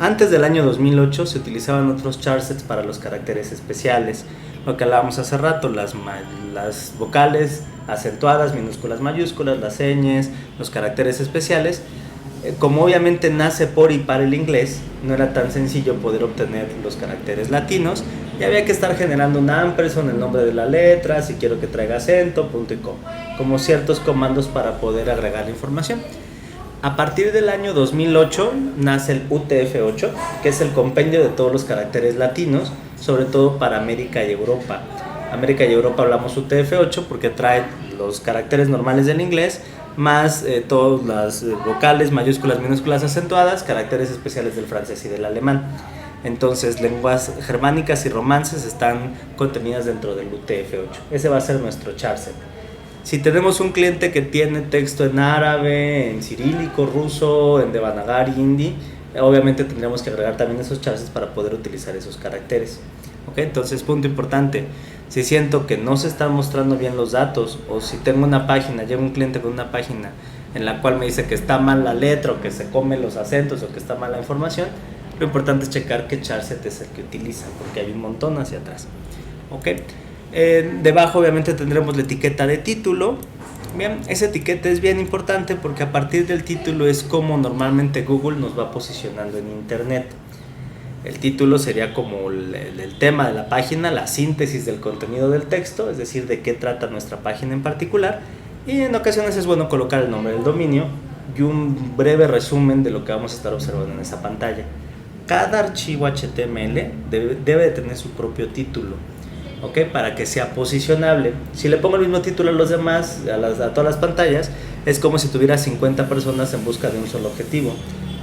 antes del año 2008 se utilizaban otros charsets para los caracteres especiales, lo que hablábamos hace rato, las vocales acentuadas, minúsculas, mayúsculas, las señas, los caracteres especiales. Como obviamente nace por y para el inglés, no era tan sencillo poder obtener los caracteres latinos, y había que estar generando un ampersand, el nombre de la letra, si quiero que traiga acento, punto y coma, como ciertos comandos para poder agregar la información. A partir del año 2008 nace el UTF-8, que es el compendio de todos los caracteres latinos, sobre todo para América y Europa. América y Europa hablamos UTF-8 porque trae los caracteres normales del inglés, más todas las vocales, mayúsculas, minúsculas acentuadas, caracteres especiales del francés y del alemán. Entonces, lenguas germánicas y romances están contenidas dentro del UTF-8. Ese va a ser nuestro charset. Si tenemos un cliente que tiene texto en árabe, en cirílico, ruso, en Devanagari, hindi, obviamente tendríamos que agregar también esos charsets para poder utilizar esos caracteres. ¿Okay? Entonces, punto importante, si siento que no se están mostrando bien los datos, o si tengo una página, llega un cliente con una página en la cual me dice que está mal la letra, o que se come los acentos, o que está mal la información, lo importante es checar qué charset es el que utilizan, porque hay un montón hacia atrás. ¿Okay? Debajo obviamente tendremos la etiqueta de título. Bien, esa etiqueta es bien importante porque a partir del título es como normalmente Google nos va posicionando en internet. El título sería como el tema de la página, la síntesis del contenido del texto, es decir, de qué trata nuestra página en particular, y en ocasiones es bueno colocar el nombre del dominio y un breve resumen de lo que vamos a estar observando en esa pantalla. Cada archivo HTML debe de tener su propio título, ¿okay? Para que sea posicionable. Si le pongo el mismo título a los demás, a todas las pantallas, es como si tuviera 50 personas en busca de un solo objetivo.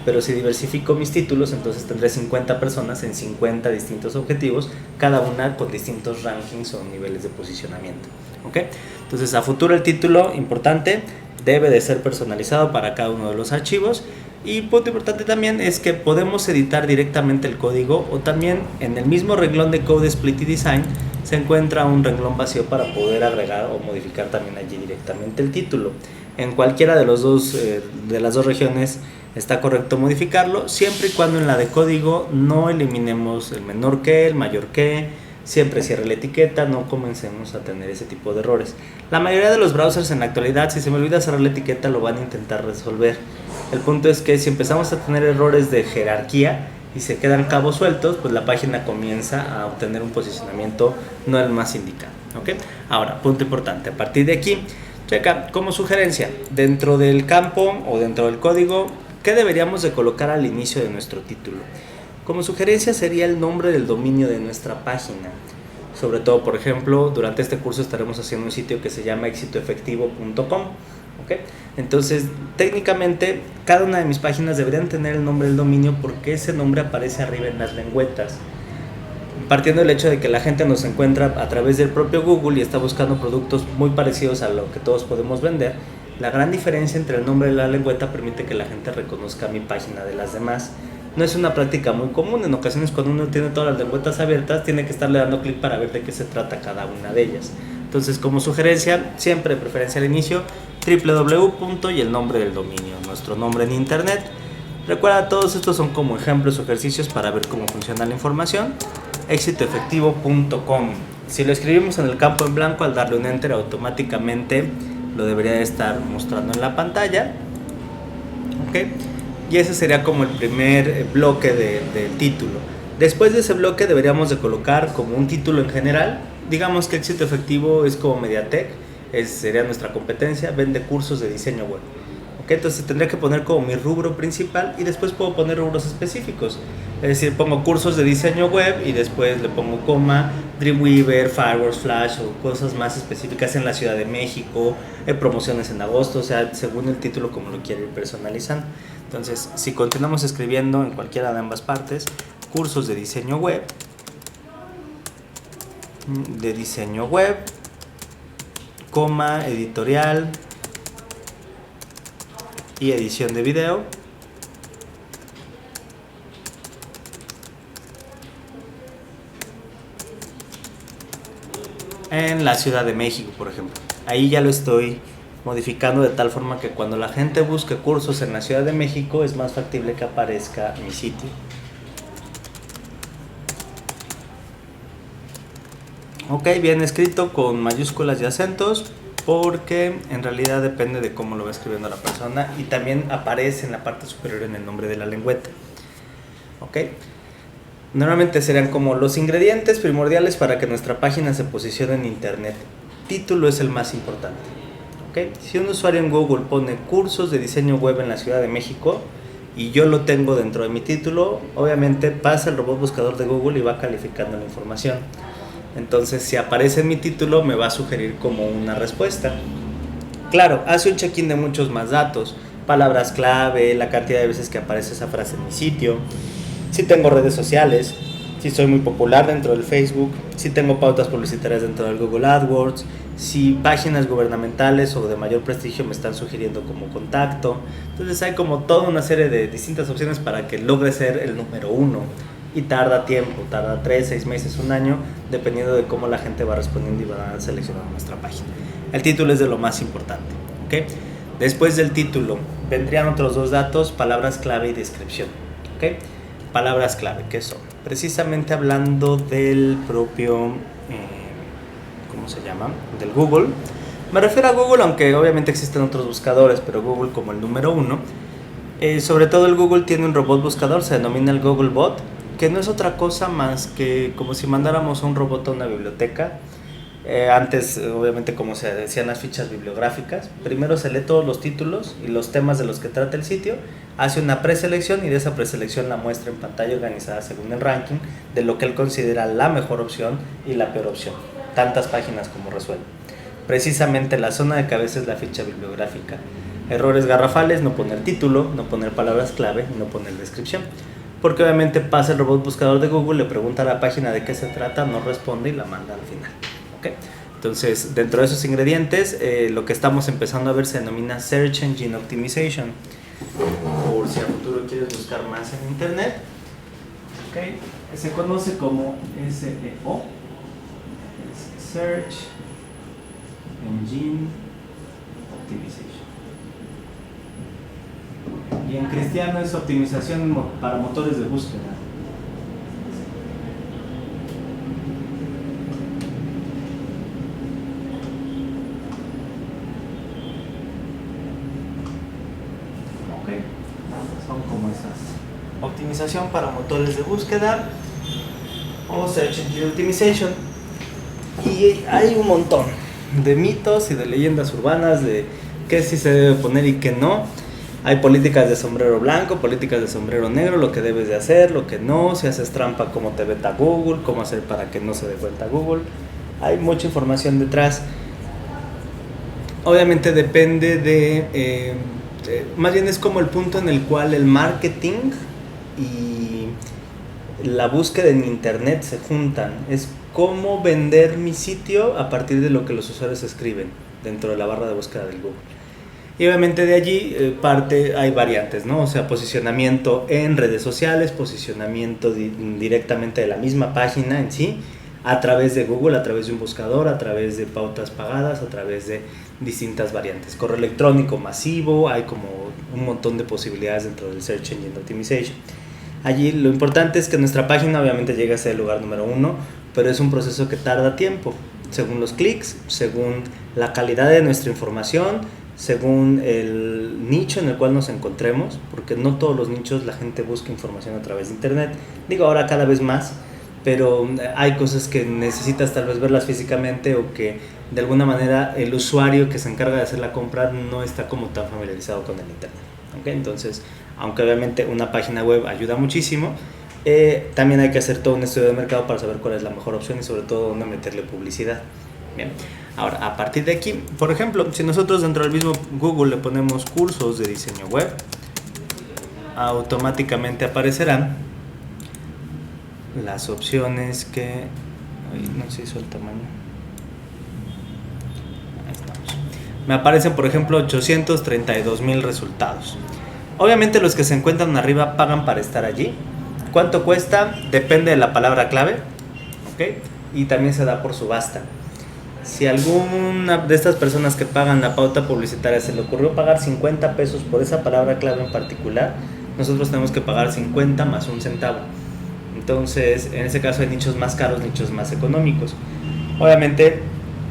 Pero si diversifico mis títulos, entonces tendré 50 personas en 50 distintos objetivos, cada una con distintos rankings o niveles de posicionamiento. ¿Okay? Entonces, a futuro el título, importante, debe de ser personalizado para cada uno de los archivos. Y punto importante también es que podemos editar directamente el código, o también en el mismo renglón de Code Split y Design se encuentra un renglón vacío para poder agregar o modificar también allí directamente el título. En cualquiera de las dos regiones está correcto modificarlo, siempre y cuando en la de código no eliminemos el menor que, el mayor que, siempre cierre la etiqueta, no comencemos a tener ese tipo de errores. La mayoría de los browsers en la actualidad, si se me olvida cerrar la etiqueta, lo van a intentar resolver. El punto es que si empezamos a tener errores de jerarquía, y se quedan cabos sueltos, pues la página comienza a obtener un posicionamiento no el más indicado, ¿ok? Ahora, punto importante, a partir de aquí, checa, como sugerencia, dentro del campo o dentro del código, ¿qué deberíamos de colocar al inicio de nuestro título? Como sugerencia sería el nombre del dominio de nuestra página. Sobre todo, por ejemplo, durante este curso estaremos haciendo un sitio que se llama exitoefectivo.com. ¿Okay? Entonces, técnicamente, cada una de mis páginas deberían tener el nombre del dominio porque ese nombre aparece arriba en las lengüetas. Partiendo del hecho de que la gente nos encuentra a través del propio Google y está buscando productos muy parecidos a lo que todos podemos vender, la gran diferencia entre el nombre de la lengüeta permite que la gente reconozca mi página de las demás. No es una práctica muy común, en ocasiones cuando uno tiene todas las lengüetas abiertas tiene que estarle dando clic para ver de qué se trata cada una de ellas. Entonces, como sugerencia, siempre de preferencia al inicio, www. Y el nombre del dominio, nuestro nombre en internet. Recuerda, todos estos son como ejemplos o ejercicios para ver cómo funciona la información. exitoefectivo.com. Si lo escribimos en el campo en blanco, al darle un enter automáticamente lo debería de estar mostrando en la pantalla. ¿Ok? Y ese sería como el primer bloque del título. Después de ese bloque deberíamos de colocar como un título en general. Digamos que Éxito Efectivo es como Mediatek, sería nuestra competencia, vende cursos de diseño web. ¿Okay? Entonces tendría que poner como mi rubro principal y después puedo poner rubros específicos. Es decir, pongo cursos de diseño web y después le pongo coma, Dreamweaver, Fireworks, Flash o cosas más específicas en la Ciudad de México, promociones en agosto, o sea, según el título como lo quiero ir personalizando. Entonces, si continuamos escribiendo en cualquiera de ambas partes, cursos de diseño web, coma, editorial y edición de video, en la Ciudad de México, por ejemplo. Ahí ya lo estoy modificando de tal forma que cuando la gente busque cursos en la Ciudad de México es más factible que aparezca mi sitio. Ok, bien escrito con mayúsculas y acentos porque en realidad depende de cómo lo va escribiendo la persona y también aparece en la parte superior en el nombre de la lengüeta. Ok, normalmente serían como los ingredientes primordiales para que nuestra página se posicione en internet. Título es el más importante. ¿Okay? Si un usuario en Google pone cursos de diseño web en la Ciudad de México y yo lo tengo dentro de mi título, obviamente pasa el robot buscador de Google y va calificando la información. Entonces, si aparece en mi título, me va a sugerir como una respuesta. Claro, hace un check-in de muchos más datos, palabras clave, la cantidad de veces que aparece esa frase en mi sitio, si tengo redes sociales, si soy muy popular dentro del Facebook, si tengo pautas publicitarias dentro del Google AdWords, si páginas gubernamentales o de mayor prestigio me están sugiriendo como contacto. Entonces hay como toda una serie de distintas opciones para que logre ser el número uno. Y tarda tiempo, tarda 3, 6 meses, un año, dependiendo de cómo la gente va respondiendo y va seleccionando nuestra página. El título es de lo más importante. ¿Okay? Después del título vendrían otros dos datos, palabras clave y descripción. ¿Okay? Palabras clave, ¿qué son? Precisamente hablando del propio, ¿cómo se llama? Del Google. Me refiero a Google, aunque obviamente existen otros buscadores, pero Google como el número uno. Sobre todo el Google tiene un robot buscador, se denomina el Google Bot, que no es otra cosa más que como si mandáramos a un robot a una biblioteca. Antes, obviamente, como se decían las fichas bibliográficas, primero se lee todos los títulos y los temas de los que trata el sitio, hace una preselección y de esa preselección la muestra en pantalla organizada según el ranking de lo que él considera la mejor opción y la peor opción, tantas páginas como resuelve. Precisamente la zona de cabeza es la ficha bibliográfica. Errores garrafales: no poner título, no poner palabras clave, no poner descripción. Porque obviamente pasa el robot buscador de Google, le pregunta a la página de qué se trata, no responde y la manda al final. ¿Okay? Entonces, dentro de esos ingredientes, lo que estamos empezando a ver se denomina Search Engine Optimization. Por si a futuro quieres buscar más en internet, ¿okay? Se conoce como SEO, Search Engine Optimization. Y en cristiano es optimización para motores de búsqueda. optimización para motores de búsqueda o Search Engine Optimization. Y hay un montón de mitos y de leyendas urbanas de qué sí se debe poner y qué no. Hay políticas de sombrero blanco, políticas de sombrero negro, lo que debes de hacer, lo que no, si haces trampa, cómo te veta Google, cómo hacer para que no se dé cuenta Google. Hay mucha información detrás. Obviamente depende más bien es como el punto en el cual el marketing y la búsqueda en internet se juntan. Es cómo vender mi sitio a partir de lo que los usuarios escriben dentro de la barra de búsqueda del Google. Y obviamente de allí hay variantes, ¿no? O sea, posicionamiento en redes sociales, posicionamiento directamente de la misma página en sí, a través de Google, a través de un buscador, a través de pautas pagadas, a través de distintas variantes. Correo electrónico masivo, hay como un montón de posibilidades dentro del Search Engine Optimization. Allí lo importante es que nuestra página obviamente llegue a ser el lugar número 1, pero es un proceso que tarda tiempo, según los clics, según la calidad de nuestra información, según el nicho en el cual nos encontremos, porque no todos los nichos la gente busca información a través de internet. Digo, ahora cada vez más, pero hay cosas que necesitas tal vez verlas físicamente o que de alguna manera el usuario que se encarga de hacer la compra no está como tan familiarizado con el internet. ¿Okay? Entonces, aunque obviamente una página web ayuda muchísimo, también hay que hacer todo un estudio de mercado para saber cuál es la mejor opción y sobre todo dónde meterle publicidad. Bien, ahora a partir de aquí, por ejemplo, si nosotros dentro del mismo Google le ponemos cursos de diseño web, automáticamente aparecerán las opciones que... Ay, no se hizo el tamaño. Ahí estamos. Me aparecen, por ejemplo, 832,000 resultados. Obviamente los que se encuentran arriba pagan para estar allí. ¿Cuánto cuesta? Depende de la palabra clave, ¿okay? Y también se da por subasta. Si alguna de estas personas que pagan la pauta publicitaria se le ocurrió pagar 50 pesos por esa palabra clave en particular, nosotros tenemos que pagar 50 más un centavo. Entonces, en ese caso hay nichos más caros, nichos más económicos. Obviamente,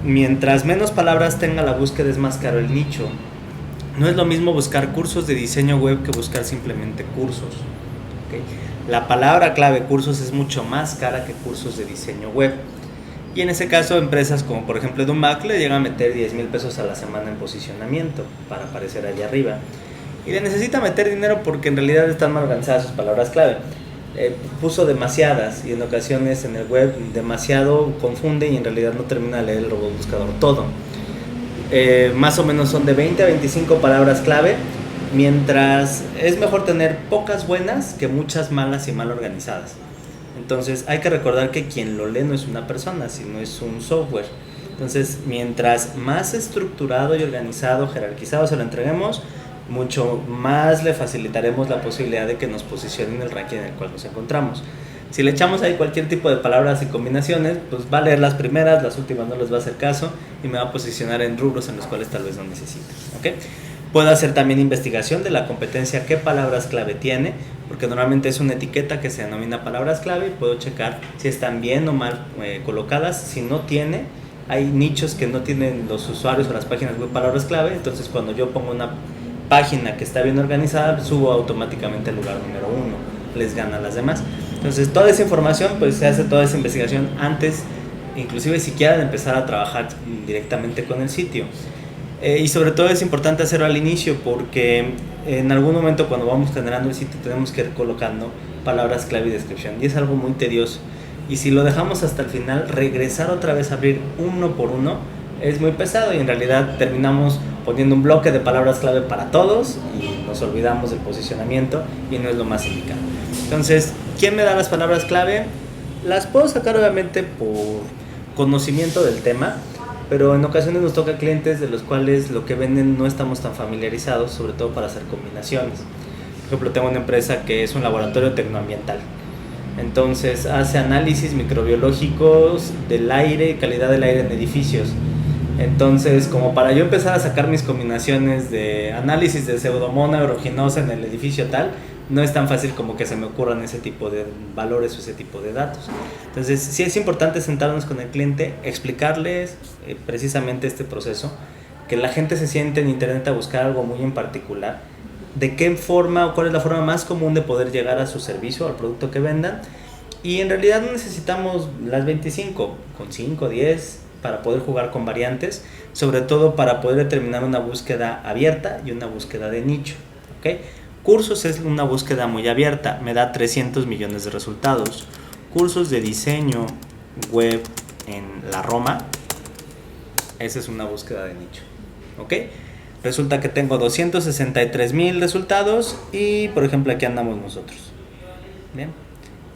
mientras menos palabras tenga la búsqueda, es más caro el nicho. No es lo mismo buscar cursos de diseño web que buscar simplemente cursos. ¿Okay? La palabra clave cursos es mucho más cara que cursos de diseño web. Y en ese caso, empresas como por ejemplo Dumac le llegan a meter 10,000 pesos a la semana en posicionamiento para aparecer allá arriba. Y le necesita meter dinero porque en realidad están mal organizadas sus palabras clave. Puso demasiadas y en ocasiones en el web demasiado confunde y en realidad no termina de leer el robot buscador todo. Más o menos son de 20 a 25 palabras clave, mientras es mejor tener pocas buenas que muchas malas y mal organizadas. Entonces hay que recordar que quien lo lee no es una persona, sino es un software. Entonces mientras más estructurado y organizado, jerarquizado se lo entreguemos, mucho más le facilitaremos la posibilidad de que nos posicione en el ranking en el cual nos encontramos. Si le echamos ahí cualquier tipo de palabras y combinaciones, pues va a leer las primeras, las últimas no les va a hacer caso y me va a posicionar en rubros en los cuales tal vez no necesite. ¿Okay? Puedo hacer también investigación de la competencia, qué palabras clave tiene, porque normalmente es una etiqueta que se denomina palabras clave y puedo checar si están bien o mal colocadas. Si no tiene, hay nichos que no tienen los usuarios o las páginas web palabras clave, entonces cuando yo pongo una página que está bien organizada, subo automáticamente al lugar número 1, les gana a las demás. Entonces toda esa información, pues se hace toda esa investigación antes, inclusive siquiera de empezar a trabajar directamente con el sitio. Y sobre todo es importante hacerlo al inicio porque en algún momento cuando vamos generando el sitio tenemos que ir colocando palabras clave y descripción y es algo muy tedioso. Y si lo dejamos hasta el final, regresar otra vez a abrir uno por uno es muy pesado y en realidad terminamos poniendo un bloque de palabras clave para todos y nos olvidamos del posicionamiento y no es lo más indicado. Entonces, ¿quién me da las palabras clave? Las puedo sacar obviamente por conocimiento del tema, pero en ocasiones nos toca clientes de los cuales lo que venden no estamos tan familiarizados, sobre todo para hacer combinaciones. Por ejemplo, tengo una empresa que es un laboratorio tecnoambiental. Entonces hace análisis microbiológicos del aire, calidad del aire en edificios. Entonces, como para yo empezar a sacar mis combinaciones de análisis de pseudomonas aeruginosa en el edificio tal, no es tan fácil como que se me ocurran ese tipo de valores o ese tipo de datos. Entonces, sí es importante sentarnos con el cliente, explicarles precisamente este proceso, que la gente se siente en internet a buscar algo muy en particular de qué forma o cuál es la forma más común de poder llegar a su servicio o al producto que vendan. Y en realidad no necesitamos las 25, con 5, 10 para poder jugar con variantes, sobre todo para poder determinar una búsqueda abierta y una búsqueda de nicho. ¿Okay? Cursos es una búsqueda muy abierta, me da 300 millones de resultados. Cursos de diseño web en la Roma, esa es una búsqueda de nicho. ¿Ok? Resulta que tengo 263,000 resultados y, por ejemplo, aquí andamos nosotros. Bien,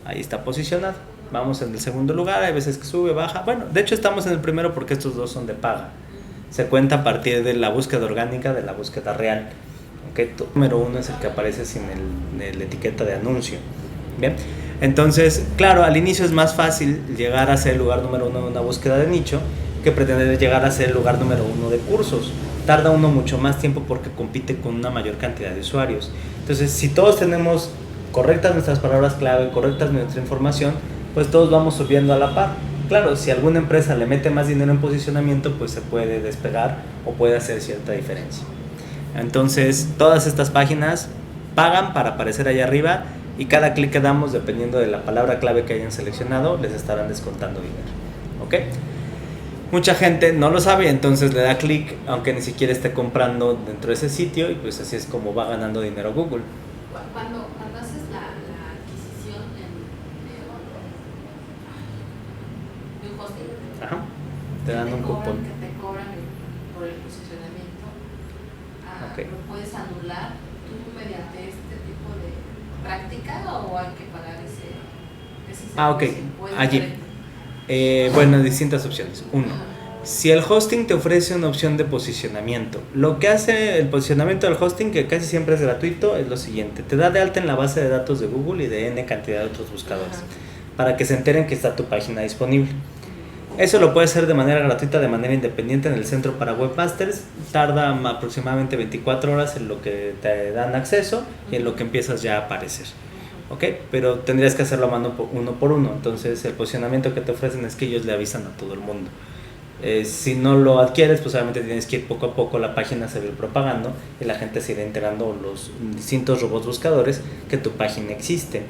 ahí está posicionado. Vamos en el segundo lugar, hay veces que sube, baja. Bueno, de hecho estamos en el primero porque estos dos son de paga. Se cuenta a partir de la búsqueda orgánica, de la búsqueda real. ¿Okay? Tu número 1 es el que aparece sin la etiqueta de anuncio. Bien, entonces, claro, al inicio es más fácil llegar a ser el lugar número 1 de una búsqueda de nicho que pretender llegar a ser el lugar número 1 de cursos. Tarda uno mucho más tiempo porque compite con una mayor cantidad de usuarios. Entonces, si todos tenemos correctas nuestras palabras clave, correctas nuestra información, pues todos vamos subiendo a la par. Claro, si alguna empresa le mete más dinero en posicionamiento, pues se puede despegar o puede hacer cierta diferencia. Entonces, todas estas páginas pagan para aparecer allá arriba y cada clic que damos, dependiendo de la palabra clave que hayan seleccionado, les estarán descontando dinero. ¿Ok? Mucha gente no lo sabe, entonces le da clic aunque ni siquiera esté comprando dentro de ese sitio y pues así es como va ganando dinero Google. Cuando haces la adquisición de un hosting, Ajá. Te dan un cupón. Que te cobran por el posicionamiento, Okay. ¿lo puedes anular tú mediante este tipo de práctica o hay que pagar ese servicio? Ok, allí. Bueno, distintas opciones. Uno, si el hosting te ofrece una opción de posicionamiento, lo que hace el posicionamiento del hosting, que casi siempre es gratuito, es lo siguiente: te da de alta en la base de datos de Google y de N cantidad de otros buscadores, para que se enteren que está tu página disponible. Eso lo puedes hacer de manera gratuita, de manera independiente en el centro para webmasters. Tarda aproximadamente 24 horas en lo que te dan acceso y en lo que empiezas ya a aparecer. ¿Ok? Pero tendrías que hacerlo a mano uno por uno. Entonces el posicionamiento que te ofrecen es que ellos le avisan a todo el mundo. Si no lo adquieres, pues obviamente tienes que ir poco a poco, la página se va a ir propagando y la gente se irá enterando, los distintos robots buscadores, que tu página existe.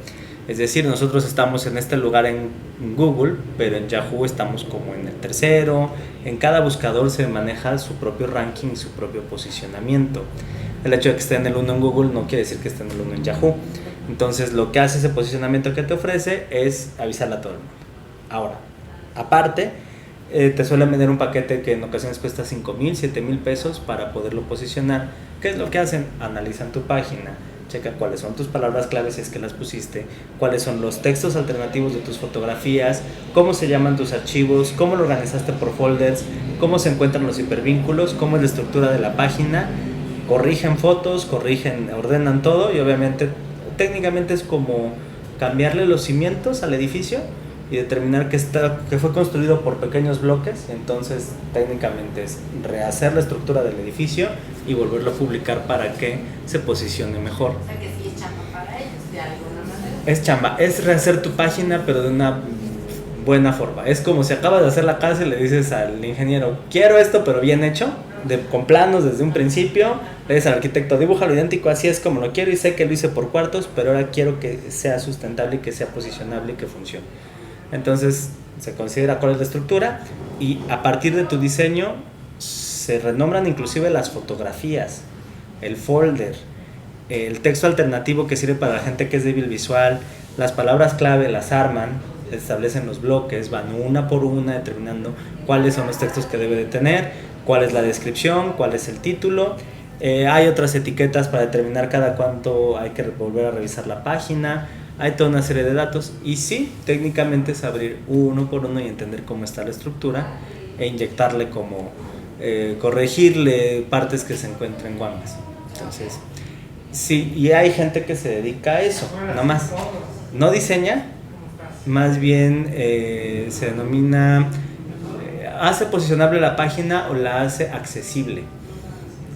Es decir, nosotros estamos en este lugar en Google, pero en Yahoo estamos como en el tercero. En cada buscador se maneja su propio ranking y su propio posicionamiento. El hecho de que esté en el 1 en Google no quiere decir que esté en el 1 en Yahoo. Entonces lo que hace ese posicionamiento que te ofrece es avisarle a todo el mundo. Ahora, aparte, te suelen vender un paquete que en ocasiones cuesta 5,000, 7,000 pesos para poderlo posicionar. ¿Qué es lo que hacen? Analizan tu página, checan cuáles son tus palabras claves si es que las pusiste, cuáles son los textos alternativos de tus fotografías, cómo se llaman tus archivos, cómo lo organizaste por folders, cómo se encuentran los hipervínculos, cómo es la estructura de la página, corrigen fotos, ordenan todo y obviamente técnicamente es como cambiarle los cimientos al edificio y determinar que fue construido por pequeños bloques. Entonces técnicamente es rehacer la estructura del edificio y volverlo a publicar para que se posicione mejor. O sea que sí es chamba para ellos de alguna manera. Es chamba, es rehacer tu página pero de una buena forma. Es como si acabas de hacer la casa y le dices al ingeniero: quiero esto pero bien hecho, con planos desde un principio. Le dices al arquitecto: dibújalo idéntico, así es como lo quiero y sé que lo hice por cuartos, pero ahora quiero que sea sustentable y que sea posicionable y que funcione. Entonces se considera cuál es la estructura y a partir de tu diseño se renombran inclusive las fotografías, el folder, el texto alternativo que sirve para la gente que es débil visual, las palabras clave las arman, establecen los bloques, van una por una determinando cuáles son los textos que debe de tener, cuál es la descripción, cuál es el título. Hay otras etiquetas para determinar cada cuánto hay que volver a revisar la página. Hay toda una serie de datos y sí, técnicamente es abrir uno por uno y entender cómo está la estructura e inyectarle como corregirle partes que se encuentren guangas. Entonces, sí, y hay gente que se dedica a eso, nada más. No diseña, más bien se denomina, hace posicionable la página o la hace accesible.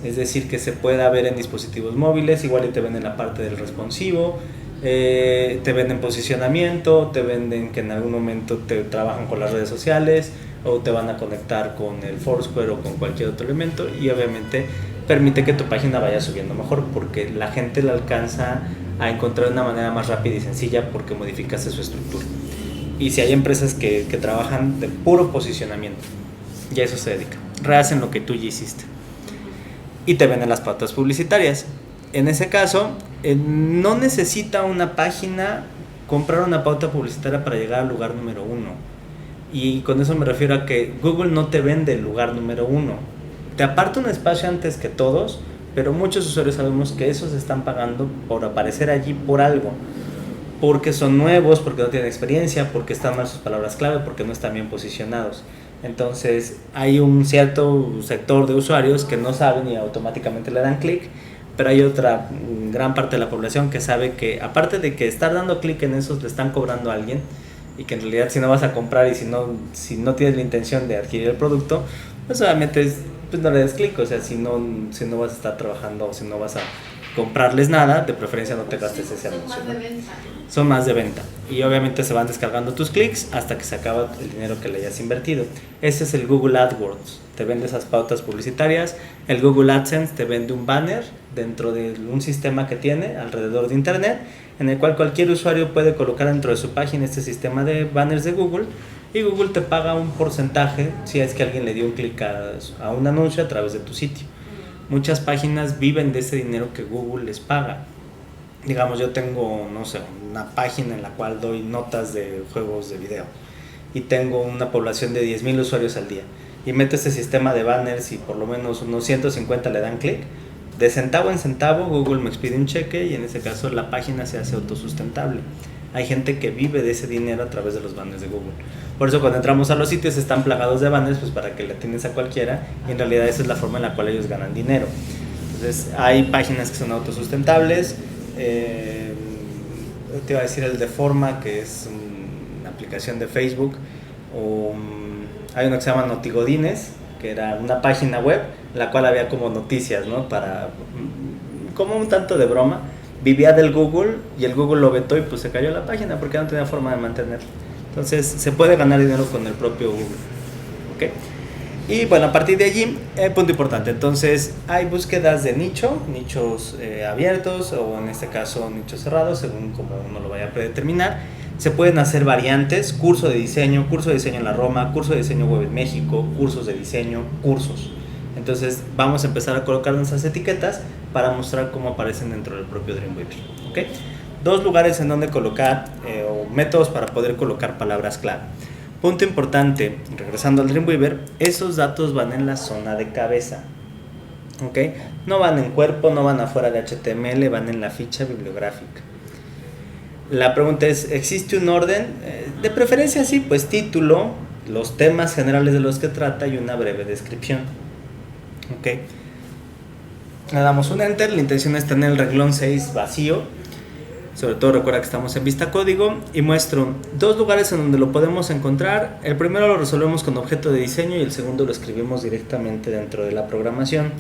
Es decir, que se pueda ver en dispositivos móviles, igual y te ven en la parte del responsivo. Te venden posicionamiento, te venden que en algún momento te trabajan con las redes sociales o te van a conectar con el Foursquare o con cualquier otro elemento y obviamente permite que tu página vaya subiendo mejor, porque la gente la alcanza a encontrar una manera más rápida y sencilla porque modificaste su estructura. Y si hay empresas que trabajan de puro posicionamiento, y a eso se dedican, rehacen lo que tú ya hiciste y te venden las pautas publicitarias. En ese caso, no necesita una página comprar una pauta publicitaria para llegar al lugar número 1. Y con eso me refiero a que Google no te vende el lugar número 1. Te aparta un espacio antes que todos, pero muchos usuarios sabemos que esos están pagando por aparecer allí por algo. Porque son nuevos, porque no tienen experiencia, porque están mal sus palabras clave, porque no están bien posicionados. Entonces hay un cierto sector de usuarios que no saben y automáticamente le dan clic, pero hay otra gran parte de la población que sabe que aparte de que estar dando clic en esos le están cobrando a alguien, y que en realidad si no vas a comprar y si no tienes la intención de adquirir el producto, pues obviamente pues no le des clic. O sea, si no vas a estar trabajando o si no vas a comprarles nada, de preferencia no te gastes ese anuncio. Son más de venta. Son más de venta y obviamente se van descargando tus clics hasta que se acaba el dinero que le hayas invertido. Ese es el Google AdWords, te vende esas pautas publicitarias. El Google AdSense te vende un banner dentro de un sistema que tiene alrededor de internet, en el cual cualquier usuario puede colocar dentro de su página este sistema de banners de Google, y Google te paga un porcentaje si es que alguien le dio un clic a un anuncio a través de tu sitio. Muchas páginas viven de ese dinero que Google les paga. Digamos, yo tengo, no sé, una página en la cual doy notas de juegos de video y tengo una población de 10,000 usuarios al día, y meto este sistema de banners y por lo menos unos 150 le dan clic. De centavo en centavo Google me expide un cheque y en ese caso la página se hace autosustentable. Hay gente que vive de ese dinero a través de los banners de Google. Por eso cuando entramos a los sitios están plagados de banners, pues para que le atiendes a cualquiera, y en realidad esa es la forma en la cual ellos ganan dinero. Entonces hay páginas que son autosustentables. Te iba a decir el Deforma, que es una aplicación de Facebook, o hay uno que se llama Notigodines, que era una página web en la cual había como noticias, ¿no? Como un tanto de broma. Vivía del Google y el Google lo vetó y pues se cayó la página porque no tenía forma de mantenerla. Entonces se puede ganar dinero con el propio Google, ¿ok? Y bueno, a partir de allí, punto importante, entonces hay búsquedas de nichos abiertos, o en este caso nichos cerrados, según como uno lo vaya a predeterminar. Se pueden hacer variantes: curso de diseño en la Roma, curso de diseño web en México, cursos de diseño, cursos. Entonces vamos a empezar a colocar nuestras etiquetas para mostrar cómo aparecen dentro del propio Dreamweaver, ¿ok? 2 lugares en donde colocar, o métodos para poder colocar palabras clave. Punto importante, regresando al Dreamweaver, esos datos van en la zona de cabeza, ¿ok? No van en cuerpo, no van afuera de HTML, van en la ficha bibliográfica. La pregunta es, ¿existe un orden? De preferencia sí, pues título, los temas generales de los que trata y una breve descripción, ¿ok? Le damos un enter. La intención es tener el renglón 6 vacío. Sobre todo recuerda que estamos en vista código, y muestro 2 lugares en donde lo podemos encontrar. El primero lo resolvemos con objeto de diseño y el segundo lo escribimos directamente dentro de la programación.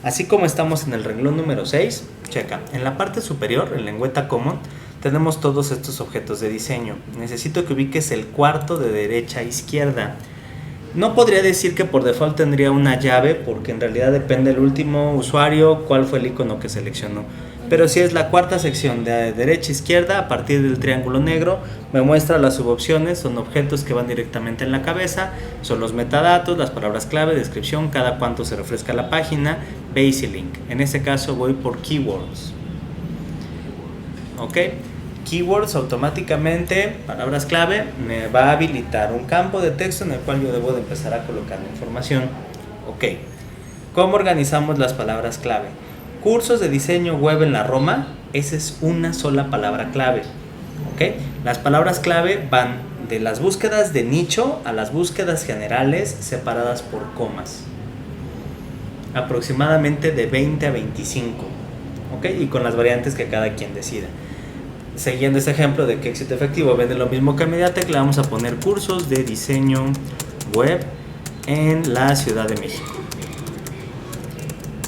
Así como estamos en el renglón número 6, checa, en la parte superior, en lengüeta common, tenemos todos estos objetos de diseño. Necesito que ubiques el cuarto de derecha a izquierda. No podría decir que por default tendría una llave, porque en realidad depende del último usuario cuál fue el icono que seleccionó. Pero si es la cuarta sección de derecha a izquierda, a partir del triángulo negro, me muestra las subopciones. Son objetos que van directamente en la cabeza, son los metadatos, las palabras clave, descripción, cada cuánto se refresca la página, basic link. En este caso voy por keywords, ¿ok? Keywords automáticamente, palabras clave, me va a habilitar un campo de texto en el cual yo debo de empezar a colocar la información. Ok, ¿cómo organizamos las palabras clave? Cursos de diseño web en la Roma, esa es una sola palabra clave, ¿ok? Las palabras clave van de las búsquedas de nicho a las búsquedas generales separadas por comas, aproximadamente de 20 a 25, ¿ok? Y con las variantes que cada quien decida. Siguiendo este ejemplo de que éxito efectivo vende lo mismo que Mediatek, le vamos a poner cursos de diseño web en la Ciudad de México,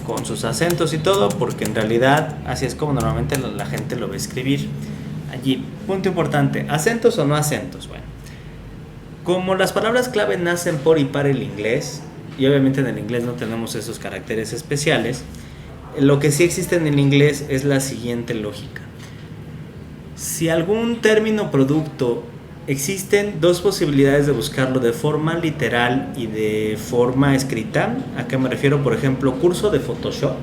con sus acentos y todo, porque en realidad así es como normalmente la gente lo va a escribir allí. Punto importante, ¿acentos o no acentos? Bueno, como las palabras clave nacen por y para el inglés, y obviamente en el inglés no tenemos esos caracteres especiales. Lo que sí existe en el inglés es la siguiente lógica. Si algún término o producto, existen dos posibilidades de buscarlo, de forma literal y de forma escrita. ¿A qué me refiero? Por ejemplo, curso de Photoshop.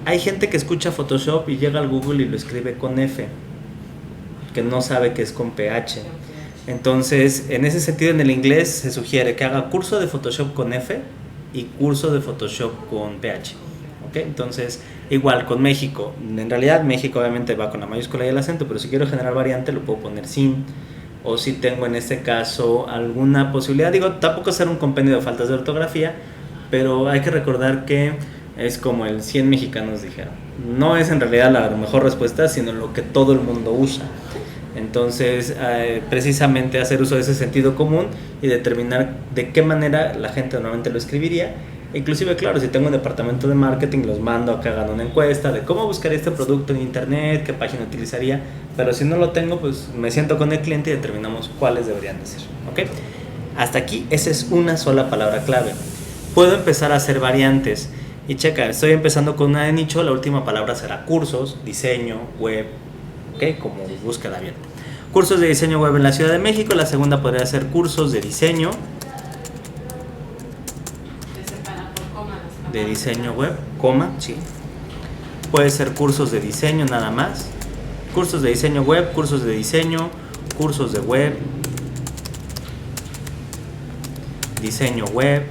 Hay gente que escucha Photoshop y llega al Google y lo escribe con F, que no sabe que es con PH. Entonces, en ese sentido, en el inglés se sugiere que haga curso de Photoshop con F y curso de Photoshop con PH. ¿Ok? Entonces, igual con México. En realidad, México obviamente va con la mayúscula y el acento, pero si quiero generar variante, lo puedo poner sin. O si tengo en este caso alguna posibilidad, digo, tampoco hacer un compendio de faltas de ortografía, pero hay que recordar que es como el 100 mexicanos dijeron. No es en realidad la mejor respuesta, sino lo que todo el mundo usa. Entonces, precisamente hacer uso de ese sentido común y determinar de qué manera la gente normalmente lo escribiría. Inclusive, claro, si tengo un departamento de marketing, los mando a que hagan una encuesta de cómo buscaría este producto en internet, qué página utilizaría. Pero si no lo tengo, pues me siento con el cliente y determinamos cuáles deberían de ser. ¿Ok? Hasta aquí, esa es una sola palabra clave. Puedo empezar a hacer variantes. Y checa, estoy empezando con una de nicho, la última palabra será cursos, diseño, web, ¿ok? Como búsqueda abierta. Cursos de diseño web en la Ciudad de México, la segunda podría ser cursos de diseño. De diseño web, coma, sí. Puede ser cursos de diseño nada más. Cursos de diseño web, cursos de diseño, cursos de web, diseño web,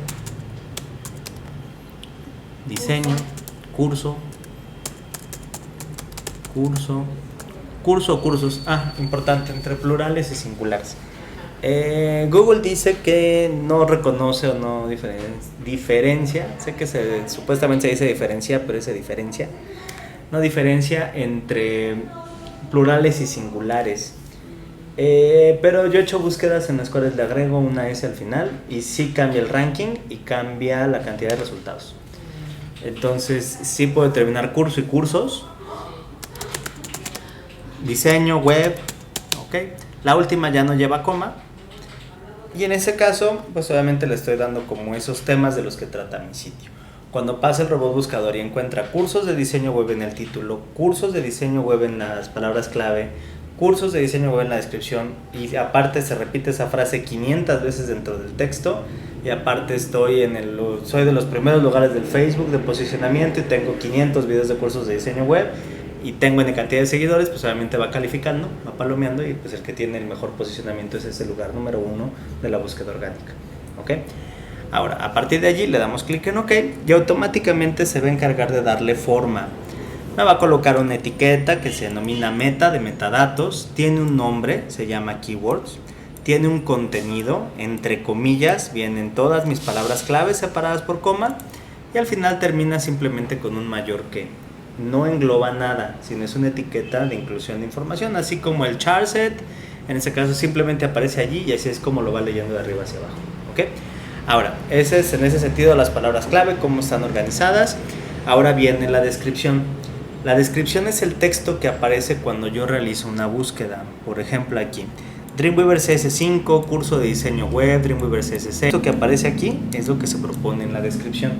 diseño, curso, cursos. Importante, entre plurales y singulares. Google dice que no reconoce o no diferencia. Sé que supuestamente se dice diferencia, pero se diferencia. No diferencia entre plurales y singulares. Pero yo he hecho búsquedas en las cuales le agrego una S al final y sí cambia el ranking y cambia la cantidad de resultados. Entonces sí puedo determinar curso y cursos, diseño, web, ok. La última ya no lleva coma y en ese caso pues obviamente le estoy dando como esos temas de los que trata mi sitio. Cuando pasa el robot buscador y encuentra cursos de diseño web en el título, cursos de diseño web en las palabras clave, cursos de diseño web en la descripción y aparte se repite esa frase 500 veces dentro del texto y aparte soy de los primeros lugares del Facebook de posicionamiento y tengo 500 videos de cursos de diseño web y tengo N cantidad de seguidores, pues obviamente va calificando, va palomeando y pues el que tiene el mejor posicionamiento es ese lugar número 1 de la búsqueda orgánica. ¿Ok? Ahora, a partir de allí le damos clic en OK y automáticamente se va a encargar de darle forma. Me va a colocar una etiqueta que se denomina meta, de metadatos, tiene un nombre, se llama keywords, tiene un contenido, entre comillas, vienen todas mis palabras claves separadas por coma y al final termina simplemente con un mayor que. No engloba nada, sino es una etiqueta de inclusión de información, así como el charset, en este caso simplemente aparece allí y así es como lo va leyendo de arriba hacia abajo. ¿Ok? Ahora, ese es en ese sentido las palabras clave, cómo están organizadas. Ahora viene la descripción. La descripción es el texto que aparece cuando yo realizo una búsqueda. Por ejemplo aquí, Dreamweaver CS5, curso de diseño web, Dreamweaver CS6. Esto que aparece aquí es lo que se propone en la descripción.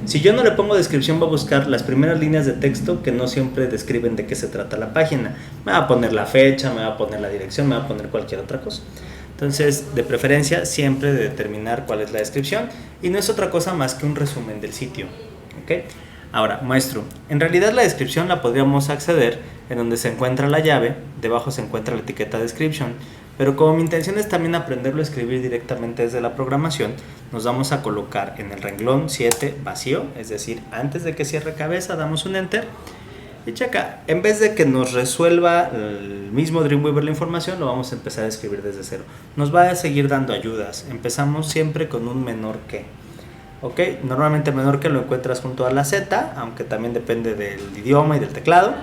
Si yo no le pongo descripción, va a buscar las primeras líneas de texto que no siempre describen de qué se trata la página. Me va a poner la fecha, me va a poner la dirección, me va a poner cualquier otra cosa. Entonces, de preferencia, siempre de determinar cuál es la descripción y no es otra cosa más que un resumen del sitio. ¿Ok? Ahora, muestro. En realidad la descripción la podríamos acceder en donde se encuentra la llave, debajo se encuentra la etiqueta description, pero como mi intención es también aprenderlo a escribir directamente desde la programación, nos vamos a colocar en el renglón 7 vacío, es decir, antes de que cierre cabeza damos un enter y checa, en vez de que nos resuelva el mismo Dreamweaver la información, lo vamos a empezar a escribir desde cero. Nos va a seguir dando ayudas, empezamos siempre con un menor que. ¿Ok? Normalmente menor que lo encuentras junto a la Z, aunque también depende del idioma y del teclado.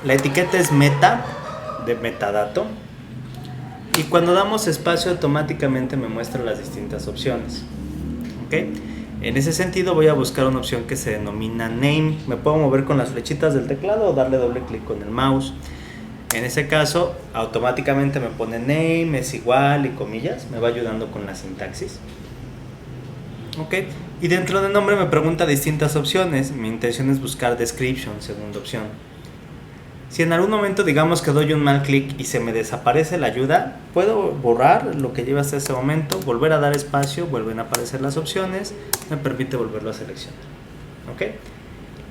La etiqueta es meta, de metadato. Y cuando damos espacio automáticamente me muestra las distintas opciones. ¿Ok? En ese sentido voy a buscar una opción que se denomina name. Me puedo mover con las flechitas del teclado o darle doble clic con el mouse. En ese caso automáticamente me pone name, es igual y comillas. Me va ayudando con la sintaxis. Ok, y dentro del nombre me pregunta distintas opciones. Mi intención es buscar description, segunda opción. Si en algún momento digamos que doy un mal clic y se me desaparece la ayuda, puedo borrar lo que lleva hasta ese momento, volver a dar espacio, vuelven a aparecer las opciones, me permite volverlo a seleccionar. ¿Ok?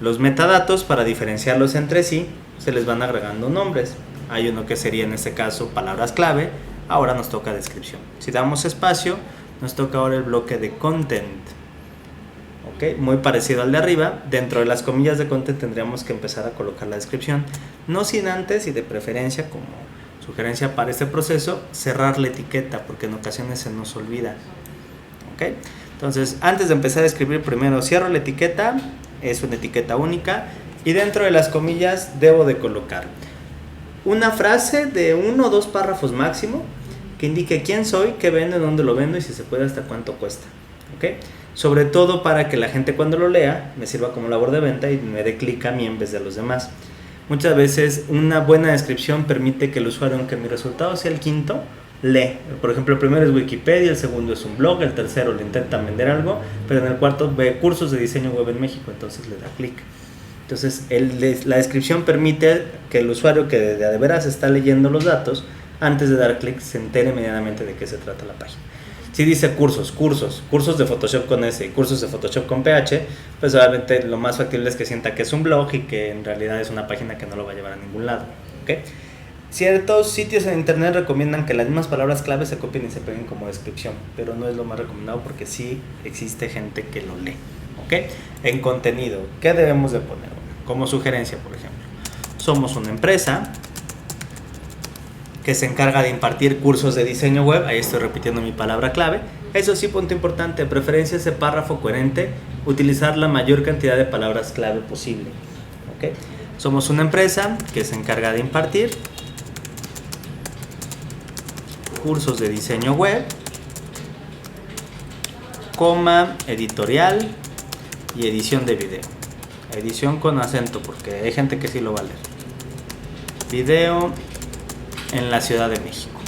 Los metadatos, para diferenciarlos entre sí, se les van agregando nombres. Hay uno que sería en este caso palabras clave, ahora nos toca descripción. Si damos espacio, nos toca ahora el bloque de content. ¿Ok? Muy parecido al de arriba. Dentro de las comillas de content tendríamos que empezar a colocar la descripción, no sin antes y de preferencia, como sugerencia para este proceso, cerrar la etiqueta, porque en ocasiones se nos olvida. ¿Ok? Entonces, antes de empezar a escribir, primero cierro la etiqueta, es una etiqueta única, y dentro de las comillas debo de colocar una frase de 1 o 2 párrafos máximo que indique quién soy, qué vendo, dónde lo vendo y si se puede hasta cuánto cuesta. ¿Ok? Sobre todo para que la gente cuando lo lea me sirva como labor de venta y me dé clic a mí en vez de a los demás. Muchas veces una buena descripción permite que el usuario, aunque mi resultado sea el quinto, lee. Por ejemplo, el primero es Wikipedia, el segundo es un blog, el tercero le intentan vender algo, pero en el cuarto ve cursos de diseño web en México, entonces le da clic. Entonces la descripción permite que el usuario que de veras está leyendo los datos, antes de dar clic se entere medianamente de qué se trata la página. Si dice cursos de Photoshop con S y cursos de Photoshop con PH, pues obviamente lo más factible es que sienta que es un blog y que en realidad es una página que no lo va a llevar a ningún lado. ¿Okay? Ciertos sitios en internet recomiendan que las mismas palabras clave se copien y se peguen como descripción, pero no es lo más recomendado porque sí existe gente que lo lee. ¿Okay? En contenido, ¿qué debemos de poner? Como sugerencia, por ejemplo, somos una empresa que se encarga de impartir cursos de diseño web. Ahí estoy repitiendo mi palabra clave. Eso sí, punto importante, preferencia ese párrafo coherente, utilizar la mayor cantidad de palabras clave posible. ¿Okay? Somos una empresa que se encarga de impartir cursos de diseño web, coma, editorial y edición de video. Edición con acento porque hay gente que sí lo va a leer. Video en la Ciudad de México.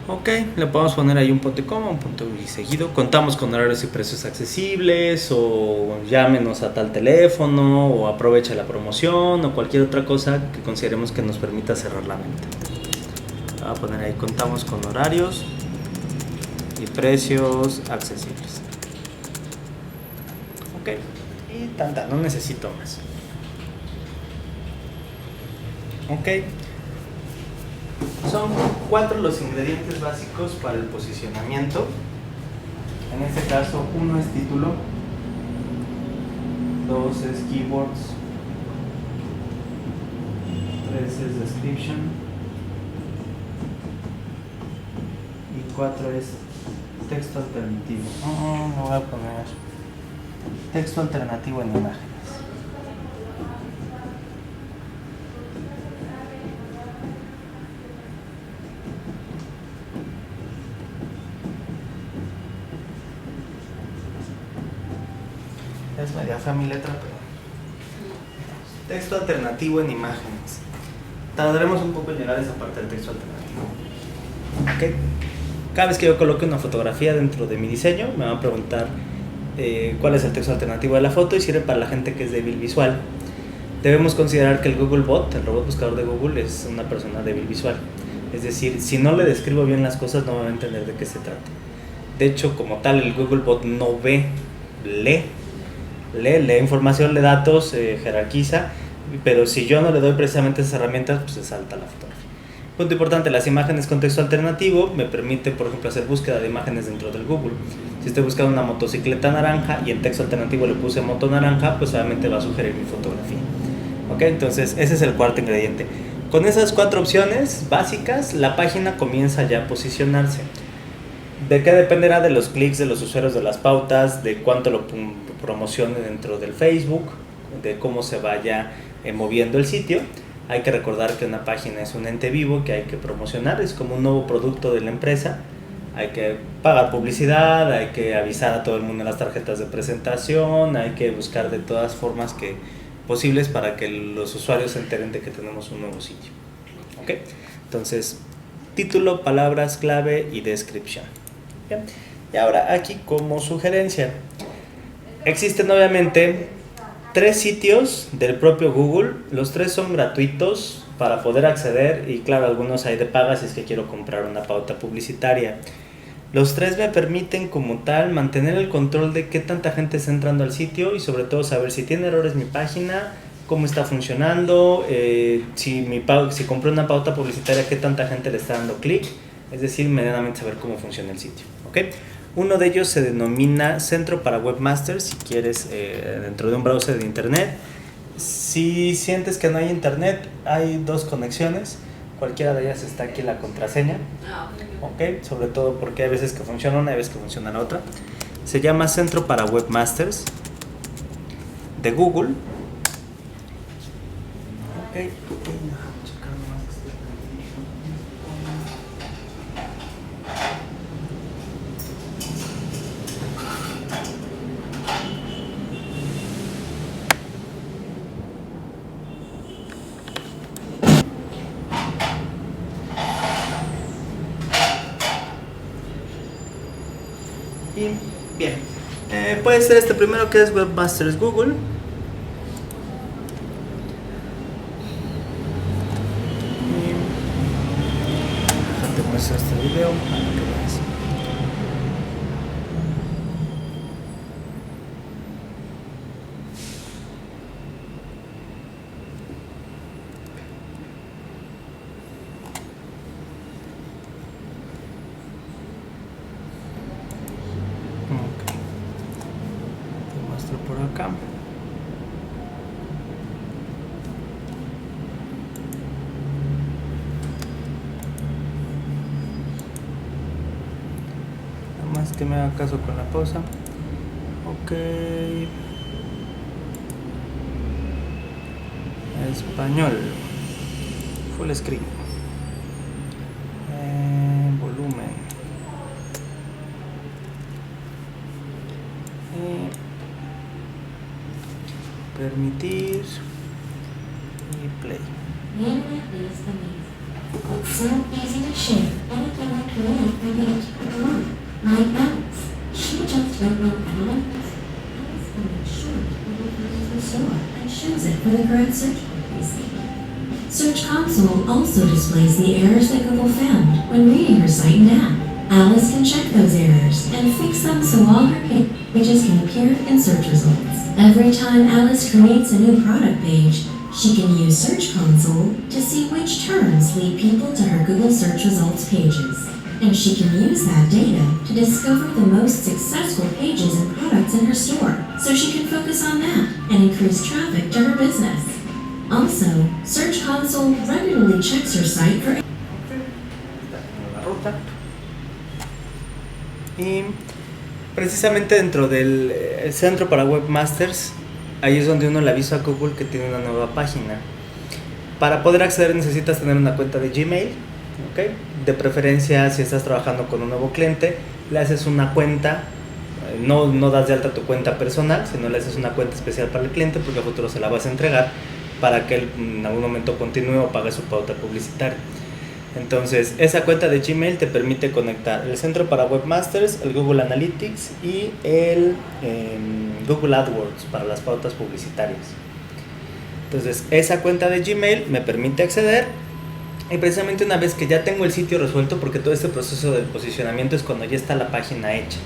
Ok, le podemos poner ahí un punto y coma, un punto y seguido. Contamos con horarios y precios accesibles, o llámenos a tal teléfono, o aprovecha la promoción, o cualquier otra cosa que consideremos que nos permita cerrar la venta. Voy a poner ahí, contamos con horarios y precios accesibles. Ok, y tanta, no necesito más. Ok. Son 4 los ingredientes básicos para el posicionamiento. En este caso, 1 es título, 2 es keywords, 3 es description y 4 es texto alternativo. Me voy a poner texto alternativo en imágenes. Es media fea mi letra, pero texto alternativo en imágenes. Tardaremos un poco en llegar a esa parte del texto alternativo. ¿Okay? Cada vez que yo coloque una fotografía dentro de mi diseño, me van a preguntar cuál es el texto alternativo de la foto, y sirve para la gente que es débil visual. Debemos considerar que el Googlebot, el robot buscador de Google, es una persona débil visual. Es decir, si no le describo bien las cosas, no va a entender de qué se trata. De hecho, como tal, el Googlebot no ve, lee información, lee datos, jerarquiza, pero si yo no le doy precisamente esas herramientas, pues se salta la fotografía. Punto importante, las imágenes con texto alternativo me permiten, por ejemplo, hacer búsqueda de imágenes dentro del Google. Si estoy buscando una motocicleta naranja y en texto alternativo le puse moto naranja, pues obviamente va a sugerir mi fotografía. ¿Ok? Entonces ese es el cuarto ingrediente. Con esas 4 opciones básicas, la página comienza ya a posicionarse. ¿De qué dependerá? De los clics de los usuarios, de las pautas, de cuánto lo promocione dentro del Facebook, de cómo se vaya moviendo el sitio. Hay que recordar que una página es un ente vivo que hay que promocionar, es como un nuevo producto de la empresa. Hay que pagar publicidad, hay que avisar a todo el mundo en las tarjetas de presentación, hay que buscar de todas formas posibles para que los usuarios se enteren de que tenemos un nuevo sitio. ¿ok? Entonces, título, palabras clave y descripción. Bien. Y ahora aquí como sugerencia, existen obviamente 3 sitios del propio Google. Los 3 son gratuitos para poder acceder, y claro, algunos hay de paga si es que quiero comprar una pauta publicitaria. Los 3 me permiten como tal mantener el control de qué tanta gente está entrando al sitio, y sobre todo saber si tiene errores mi página, cómo está funcionando, si compré una pauta publicitaria, qué tanta gente le está dando clic, es decir, medianamente saber cómo funciona el sitio, ¿ok? Uno de ellos se denomina Centro para Webmasters, si quieres, dentro de un browser de internet. Si sientes que no hay internet, hay 2 conexiones, cualquiera de ellas está aquí la contraseña, ¿ok? Sobre todo porque hay veces que funciona una y hay veces que funciona la otra. Se llama Centro para Webmasters de Google. Ok. Y bien, puede ser este primero, que es Webmasters Google. Te muestro este video para que veas. Ok, te muestro por acá. Nada más que me haga caso con la pausa. Ok. Español. Full screen. Volumen. Permitir. Y play. It's so easy to share anything I create by the end of the month. Like Alice. She just wrote Alice. Alice will make sure people find the store and shows it for the correct search queries. Search Console also displays the errors that Google found when reading her site and app. Alice can check those errors and fix them so all her pages can appear in search results. Every time Alice creates a new product page, she can use Search Console to see which terms lead people to her Google search results pages. And she can use that data to discover the most successful pages and products in her store, so she can focus on that and increase traffic to her business. Also, Search Console regularly checks her site for... Y precisamente dentro del Centro para Webmasters, ahí es donde uno le avisa a Google que tiene una nueva página. Para poder acceder necesitas tener una cuenta de Gmail, ¿ok? De preferencia, si estás trabajando con un nuevo cliente, le haces una cuenta, no das de alta tu cuenta personal, sino le haces una cuenta especial para el cliente, porque a futuro se la vas a entregar para que él en algún momento continúe o pague su pauta publicitaria. Entonces, esa cuenta de Gmail te permite conectar el Centro para Webmasters, el Google Analytics y el Google AdWords para las pautas publicitarias. Entonces, esa cuenta de Gmail me permite acceder, y precisamente una vez que ya tengo el sitio resuelto, porque todo este proceso del posicionamiento es cuando ya está la página hecha.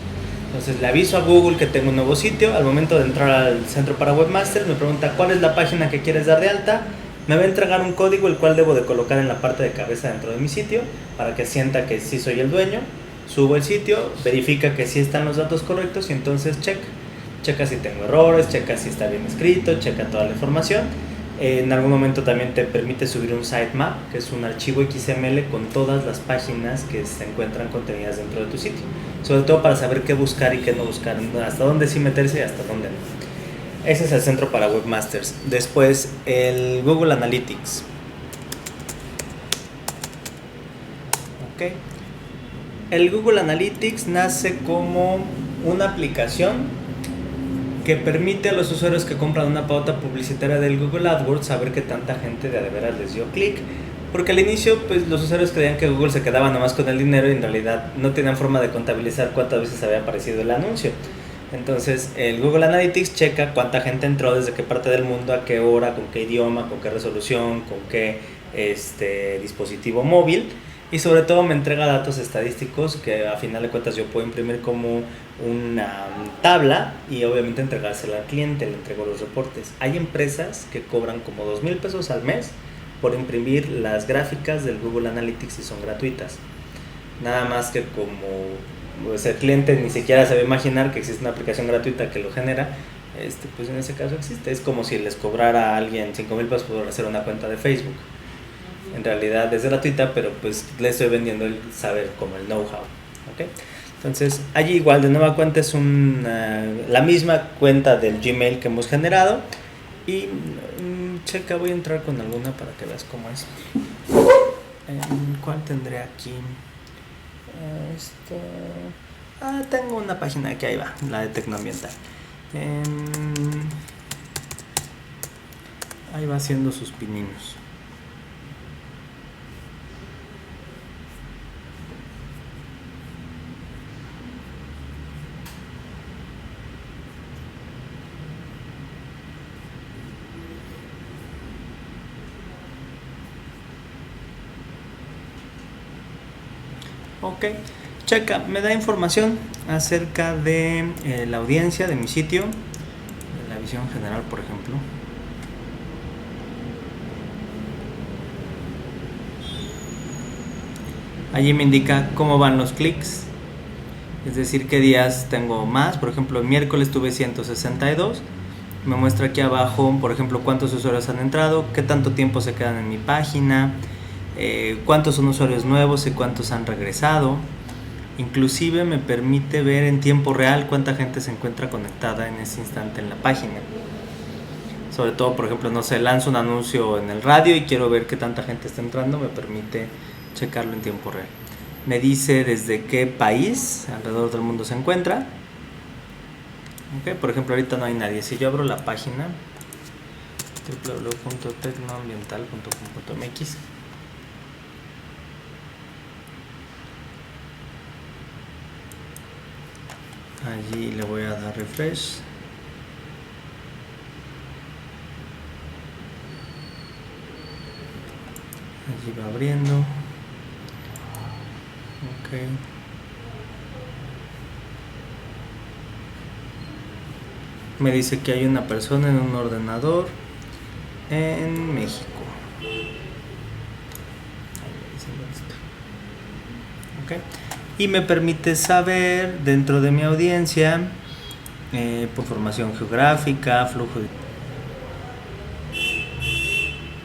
Entonces, le aviso a Google que tengo un nuevo sitio. Al momento de entrar al Centro para Webmasters, me pregunta cuál es la página que quieres dar de alta. Me va a entregar un código el cual debo de colocar en la parte de cabeza dentro de mi sitio para que sienta que sí soy el dueño. Subo el sitio, verifica que sí están los datos correctos y entonces checa si tengo errores, checa si está bien escrito, checa toda la información. En algún momento también te permite subir un sitemap, que es un archivo XML con todas las páginas que se encuentran contenidas dentro de tu sitio, sobre todo para saber qué buscar y qué no buscar, hasta dónde sí meterse y hasta dónde no. Ese es el Centro para Webmasters. Después, el Google Analytics. Ok. El Google Analytics nace como una aplicación que permite a los usuarios que compran una pauta publicitaria del Google AdWords saber que tanta gente de veras les dio clic Porque al inicio pues los usuarios creían que Google se quedaba nomás con el dinero y en realidad no tenían forma de contabilizar cuántas veces había aparecido el anuncio. Entonces el Google Analytics checa cuánta gente entró, desde qué parte del mundo, a qué hora, con qué idioma, con qué resolución, con qué dispositivo móvil, y sobre todo me entrega datos estadísticos que a final de cuentas yo puedo imprimir como una tabla y obviamente entregársela al cliente. Le entrego los reportes. Hay empresas que cobran como 2,000 pesos al mes por imprimir las gráficas del Google Analytics y son gratuitas. Nada más que como pues, el cliente ni siquiera se va a imaginar que existe una aplicación gratuita que lo genera, pues en ese caso existe. Es como si les cobrara a alguien 5,000 pesos por hacer una cuenta de Facebook. En realidad es gratuita, pero pues le estoy vendiendo el saber, como el know-how. ¿Okay? Entonces allí igual de nueva cuenta es la misma cuenta del Gmail que hemos generado. Y checa, voy a entrar con alguna para que veas cómo es. ¿Cuál tendré aquí? Tengo una página que ahí va, la de Tecnoambiental. Ahí va haciendo sus pininos. Ok, checa, me da información acerca de la audiencia de mi sitio, de la visión general, por ejemplo. Allí me indica cómo van los clics, es decir, qué días tengo más. Por ejemplo, el miércoles tuve 162. Me muestra aquí abajo, por ejemplo, cuántos usuarios han entrado, qué tanto tiempo se quedan en mi página, cuántos son usuarios nuevos y cuántos han regresado. Inclusive me permite ver en tiempo real cuánta gente se encuentra conectada en ese instante en la página. Sobre todo, por ejemplo, no sé, lanzo un anuncio en el radio y quiero ver qué tanta gente está entrando, me permite checarlo en tiempo real. Me dice desde qué país alrededor del mundo se encuentra. Okay, por ejemplo, ahorita no hay nadie. Si yo abro la página www.tecnoambiental.com.mx, allí le voy a dar refresh. Allí va abriendo. Ok. Me dice que hay una persona en un ordenador en México. Okay. Y me permite saber dentro de mi audiencia por formación geográfica, flujo de...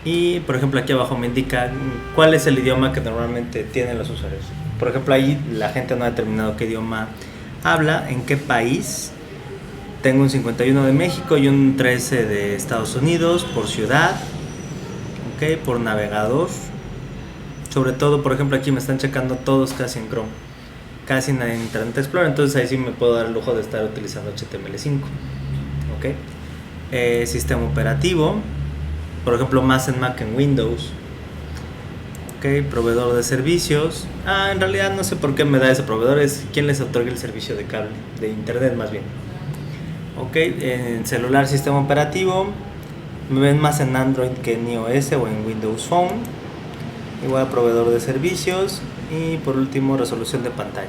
Y por ejemplo aquí abajo me indica cuál es el idioma que normalmente tienen los usuarios. Por ejemplo ahí la gente no ha determinado qué idioma habla, en qué país. Tengo un 51 de México y un 13 de Estados Unidos por ciudad, okay, por navegador. Sobre todo, por ejemplo, aquí me están checando todos casi en Chrome, casi en Internet Explorer, entonces ahí sí me puedo dar el lujo de estar utilizando HTML5. Okay. Sistema operativo, por ejemplo, más en Mac en Windows. Okay. Proveedor de servicios. En realidad no sé por qué me da ese proveedor, es quien les otorga el servicio de cable, de Internet más bien. Ok, en celular, sistema operativo, me ven más en Android que en iOS o en Windows Phone. Igual proveedor de servicios y por último resolución de pantalla.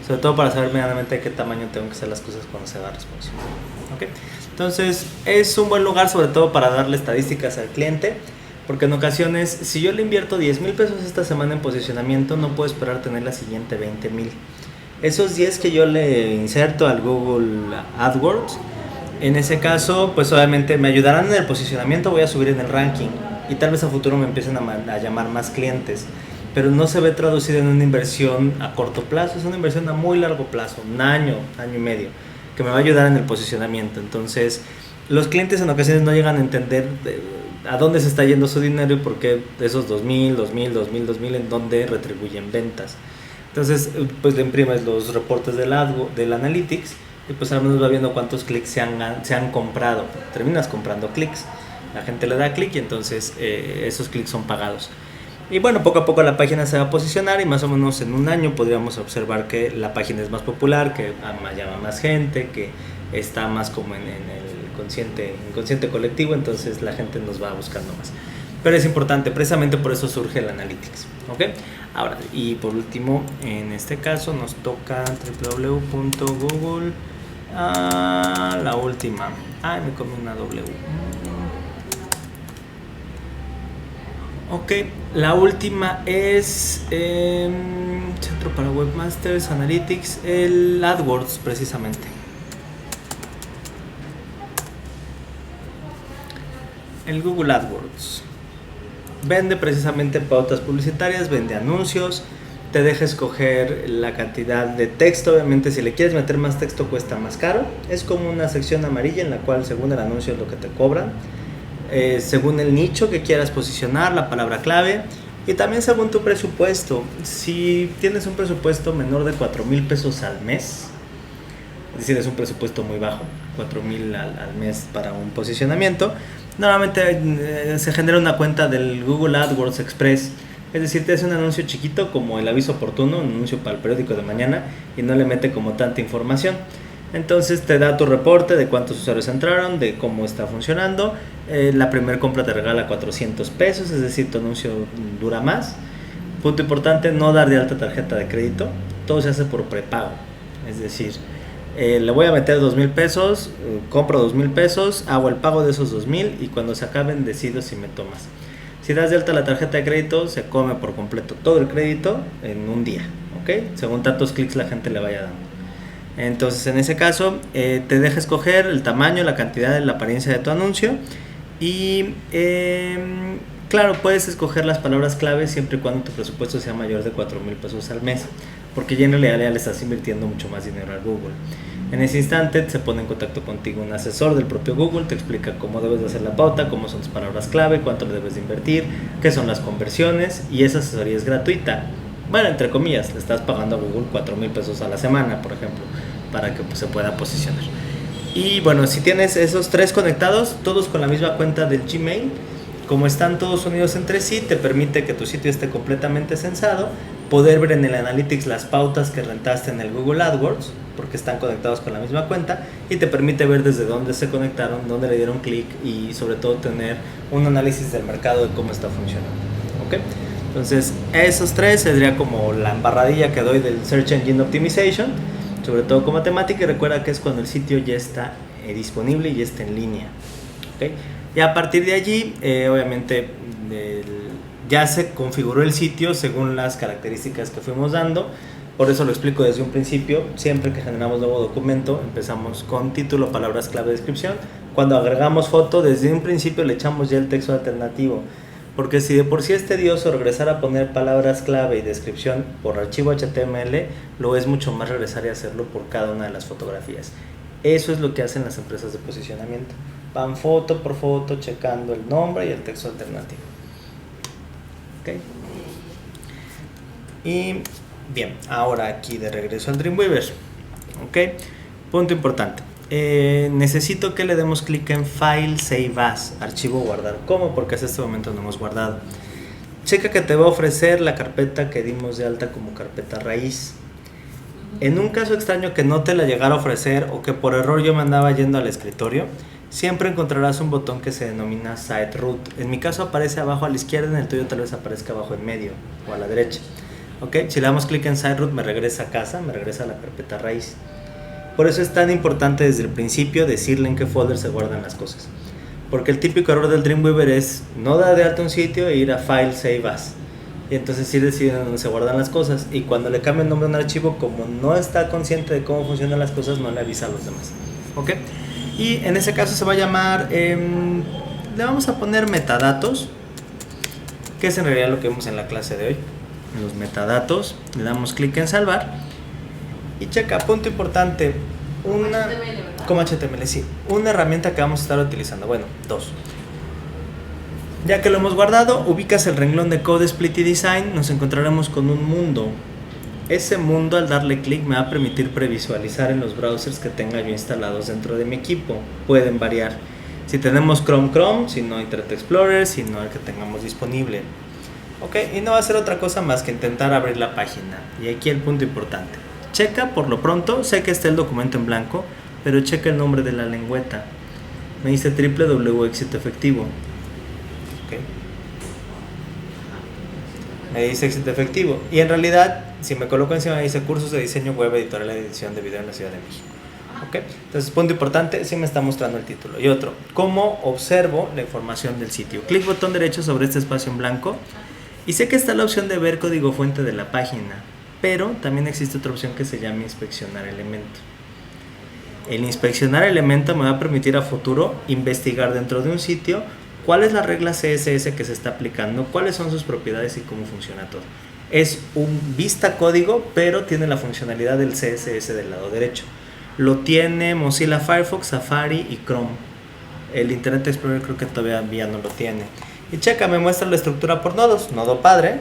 Sobre todo para saber medianamente a qué tamaño tengo que hacer las cosas cuando se va responsive. Okay. Entonces es un buen lugar sobre todo para darle estadísticas al cliente, porque en ocasiones si yo le invierto 10,000 pesos esta semana en posicionamiento, no puedo esperar tener la siguiente 20,000. Esos 10 que yo le inserto al Google AdWords, en ese caso, pues obviamente me ayudarán en el posicionamiento, voy a subir en el ranking y tal vez a futuro me empiecen a llamar más clientes, pero no se ve traducido en una inversión a corto plazo, es una inversión a muy largo plazo, un año, año y medio, que me va a ayudar en el posicionamiento. Entonces, los clientes en ocasiones no llegan a entender a dónde se está yendo su dinero y por qué esos 2,000, en dónde retribuyen ventas. Entonces, pues le imprimes los reportes del Analytics y pues al menos va viendo cuántos clics se han comprado. Terminas comprando clics. La gente le da clic y entonces esos clics son pagados. Y bueno, poco a poco la página se va a posicionar y más o menos en un año podríamos observar que la página es más popular, que llama más gente, que está más como en el inconsciente colectivo, entonces la gente nos va buscando más. Pero es importante, precisamente por eso surge el Analytics, ¿ok? Ahora, y por último, en este caso nos toca www.google, la última. Me comí una W. Ok, la última es Centro para Webmasters, Analytics, el AdWords precisamente. El Google AdWords vende precisamente pautas publicitarias, vende anuncios, te deja escoger la cantidad de texto. Obviamente si le quieres meter más texto cuesta más caro. Es como una sección amarilla en la cual según el anuncio es lo que te cobran, según el nicho que quieras posicionar, la palabra clave y también según tu presupuesto. Si tienes un presupuesto menor de 4,000 pesos al mes, es decir, es un presupuesto muy bajo, 4,000 al mes para un posicionamiento, normalmente se genera una cuenta del Google AdWords Express. Es decir, te hace un anuncio chiquito como el aviso oportuno, un anuncio para el periódico de mañana y no le mete como tanta información. Entonces te da tu reporte de cuántos usuarios entraron, de cómo está funcionando. La primera compra te regala 400 pesos, es decir, tu anuncio dura más. Punto importante, no dar de alta tarjeta de crédito, todo se hace por prepago. Es decir, le voy a meter 2,000 pesos, compro 2,000 pesos, hago el pago de esos 2,000 y cuando se acaben decido si me tomas. Si das de alta la tarjeta de crédito, se come por completo todo el crédito en un día, ¿ok? Según tantos clics la gente le vaya dando. Entonces, en ese caso, te deja escoger el tamaño, la cantidad y la apariencia de tu anuncio. Y, claro, puedes escoger las palabras clave siempre y cuando tu presupuesto sea mayor de 4,000 pesos al mes. Porque ya en realidad ya le estás invirtiendo mucho más dinero al Google. En ese instante se pone en contacto contigo un asesor del propio Google, te explica cómo debes de hacer la pauta, cómo son tus palabras clave, cuánto le debes de invertir, qué son las conversiones, y esa asesoría es gratuita. Bueno, entre comillas, le estás pagando a Google 4,000 pesos a la semana, por ejemplo, para que se pueda posicionar. Y bueno, si tienes esos 3 conectados, todos con la misma cuenta del Gmail, como están todos unidos entre sí, te permite que tu sitio esté completamente censado, poder ver en el Analytics las pautas que rentaste en el Google AdWords, porque están conectados con la misma cuenta, y te permite ver desde dónde se conectaron, dónde le dieron clic y sobre todo tener un análisis del mercado de cómo está funcionando. ¿Ok? Entonces, esos 3 sería como la embarradilla que doy del Search Engine Optimization, sobre todo como temática, y recuerda que es cuando el sitio ya está disponible y ya está en línea. ¿Ok? Y a partir de allí, obviamente, ya se configuró el sitio según las características que fuimos dando. Por eso lo explico desde un principio. Siempre que generamos nuevo documento, empezamos con título, palabras clave, descripción. Cuando agregamos foto, desde un principio le echamos ya el texto alternativo. Porque si de por sí es tedioso regresar a poner palabras clave y descripción por archivo HTML, lo es mucho más regresar y hacerlo por cada una de las fotografías. Eso es lo que hacen las empresas de posicionamiento. Van foto por foto checando el nombre y el texto alternativo. ¿Ok? Y bien, ahora aquí de regreso al Dreamweaver. ¿Ok? Punto importante. Necesito que le demos clic en File, Save As, archivo guardar. ¿Cómo? Porque hasta este momento no hemos guardado. Checa que te va a ofrecer la carpeta que dimos de alta como carpeta raíz. En un caso extraño que no te la llegara a ofrecer o que por error yo me andaba yendo al escritorio, siempre encontrarás un botón que se denomina Site Root. En mi caso aparece abajo a la izquierda, en el tuyo tal vez aparezca abajo en medio o a la derecha. ¿Ok? Si le damos clic en Site Root me regresa a casa, me regresa a la carpeta raíz. Por eso es tan importante desde el principio decirle en qué folder se guardan las cosas. Porque el típico error del Dreamweaver es no dar de alta un sitio e ir a File, Save As. Y entonces sí deciden dónde se guardan las cosas. Y cuando le cambia el nombre a un archivo, como no está consciente de cómo funcionan las cosas, no le avisa a los demás. ¿Ok? Y en ese caso se va a llamar, le vamos a poner metadatos, que es en realidad lo que vemos en la clase de hoy. Los metadatos, le damos clic en salvar. Y checa, punto importante, como HTML, sí, una herramienta que vamos a estar utilizando, bueno, 2. Ya que lo hemos guardado, ubicas el renglón de Code, Split y Design, nos encontraremos con un mundo. Ese mundo, al darle clic, me va a permitir previsualizar en los browsers que tenga yo instalados dentro de mi equipo. Pueden variar. Si tenemos Chrome, si no Internet Explorer, si no el que tengamos disponible. Ok, y no va a hacer otra cosa más que intentar abrir la página. Y aquí el punto importante. Checa por lo pronto, sé que está el documento en blanco, pero checa el nombre de la lengüeta. Me dice éxito efectivo. Ok. Me dice éxito efectivo. Y en realidad, si me coloco encima, me dice cursos de diseño web, editorial y edición de video en la Ciudad de México. ¿Ok? Entonces, punto importante, sí me está mostrando el título. Y otro, ¿cómo observo la información del sitio? Clic botón derecho sobre este espacio en blanco. Y sé que está la opción de ver código fuente de la página, pero también existe otra opción que se llama inspeccionar elemento. El inspeccionar elemento me va a permitir a futuro investigar dentro de un sitio cuál es la regla CSS que se está aplicando, cuáles son sus propiedades y cómo funciona todo. Es un vista código, pero tiene la funcionalidad del CSS del lado derecho. Lo tiene Mozilla Firefox, Safari y Chrome. El Internet Explorer creo que todavía no lo tiene. Y checa, me muestra la estructura por nodos. Nodo padre,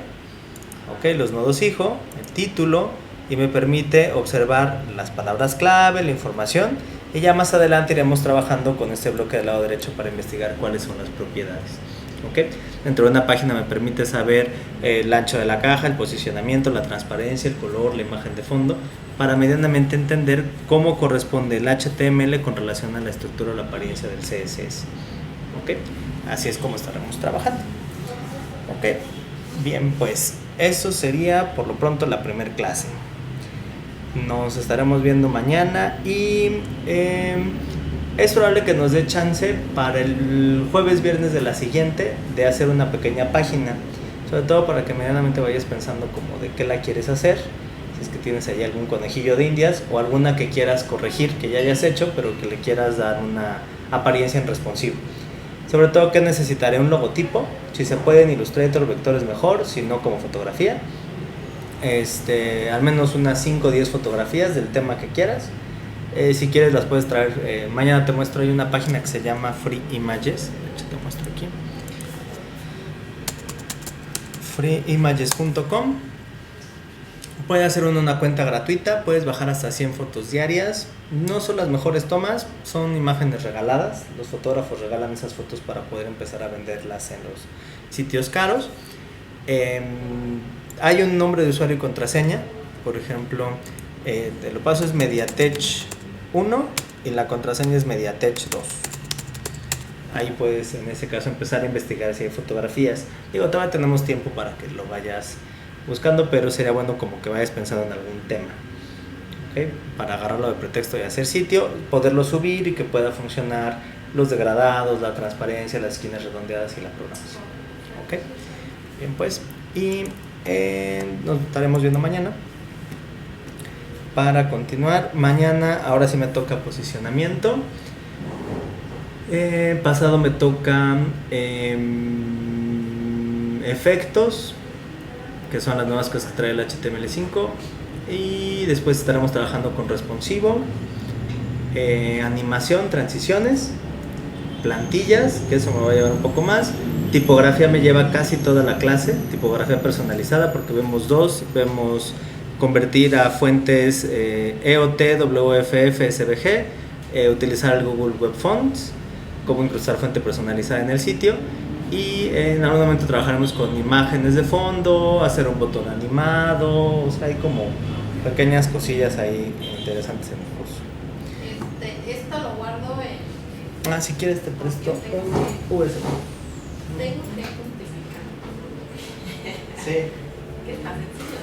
ok, los nodos hijo, el título, y me permite observar las palabras clave, la información, y ya más adelante iremos trabajando con este bloque del lado derecho para investigar cuáles son las propiedades. ¿Okay? Dentro de una página me permite saber el ancho de la caja, el posicionamiento, la transparencia, el color, la imagen de fondo, para medianamente entender cómo corresponde el HTML con relación a la estructura o la apariencia del CSS. ¿Okay? Así es como estaremos trabajando. ¿Okay? Bien, pues eso sería por lo pronto la primera clase. Nos estaremos viendo mañana y es probable que nos dé chance para el jueves, viernes de la siguiente de hacer una pequeña página, sobre todo para que medianamente vayas pensando como de qué la quieres hacer, si es que tienes ahí algún conejillo de indias o alguna que quieras corregir que ya hayas hecho pero que le quieras dar una apariencia en responsivo. Sobre todo que necesitaré un logotipo, si se puede en Illustrator vectores mejor, si no como fotografía. Al menos unas 5 o 10 fotografías del tema que quieras. Si quieres las puedes traer. Mañana te muestro, hay una página que se llama Free Images. De hecho te muestro aquí. freeimages.com. Puedes hacer una cuenta gratuita, puedes bajar hasta 100 fotos diarias. No son las mejores tomas, son imágenes regaladas. Los fotógrafos regalan esas fotos para poder empezar a venderlas en los sitios caros. Hay un nombre de usuario y contraseña, por ejemplo, te lo paso, es Mediatech1 y la contraseña es Mediatech2. Ahí puedes en ese caso empezar a investigar si hay fotografías. Digo, todavía tenemos tiempo para que lo vayas buscando, pero sería bueno como que vayas pensando en algún tema, ¿okay? Para agarrarlo de pretexto y hacer sitio, poderlo subir y que pueda funcionar los degradados, la transparencia, las esquinas redondeadas y la programación. ¿Okay? Bien, pues, y nos estaremos viendo mañana para continuar. Mañana ahora sí me toca posicionamiento, pasado me toca efectos, que son las nuevas cosas que trae el HTML5, y después estaremos trabajando con responsivo, animación, transiciones, plantillas, que eso me va a llevar un poco más. Tipografía me lleva casi toda la clase, tipografía personalizada, porque vemos convertir a fuentes EOT, WFF, SVG, utilizar el Google Web Fonts, cómo incrustar fuente personalizada en el sitio, y en algún momento trabajaremos con imágenes de fondo, hacer un botón animado, o sea, hay como pequeñas cosillas ahí interesantes en el curso. Esto lo guardo en... Si quieres te presto un USB. Tengo que justificar. Sí. Que está sencillo.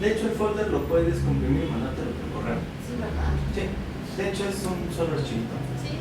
De hecho el folder lo puedes comprimir y mandártelo por correo. Sí, ¿verdad? Sí. De hecho es un solo archivo. Sí.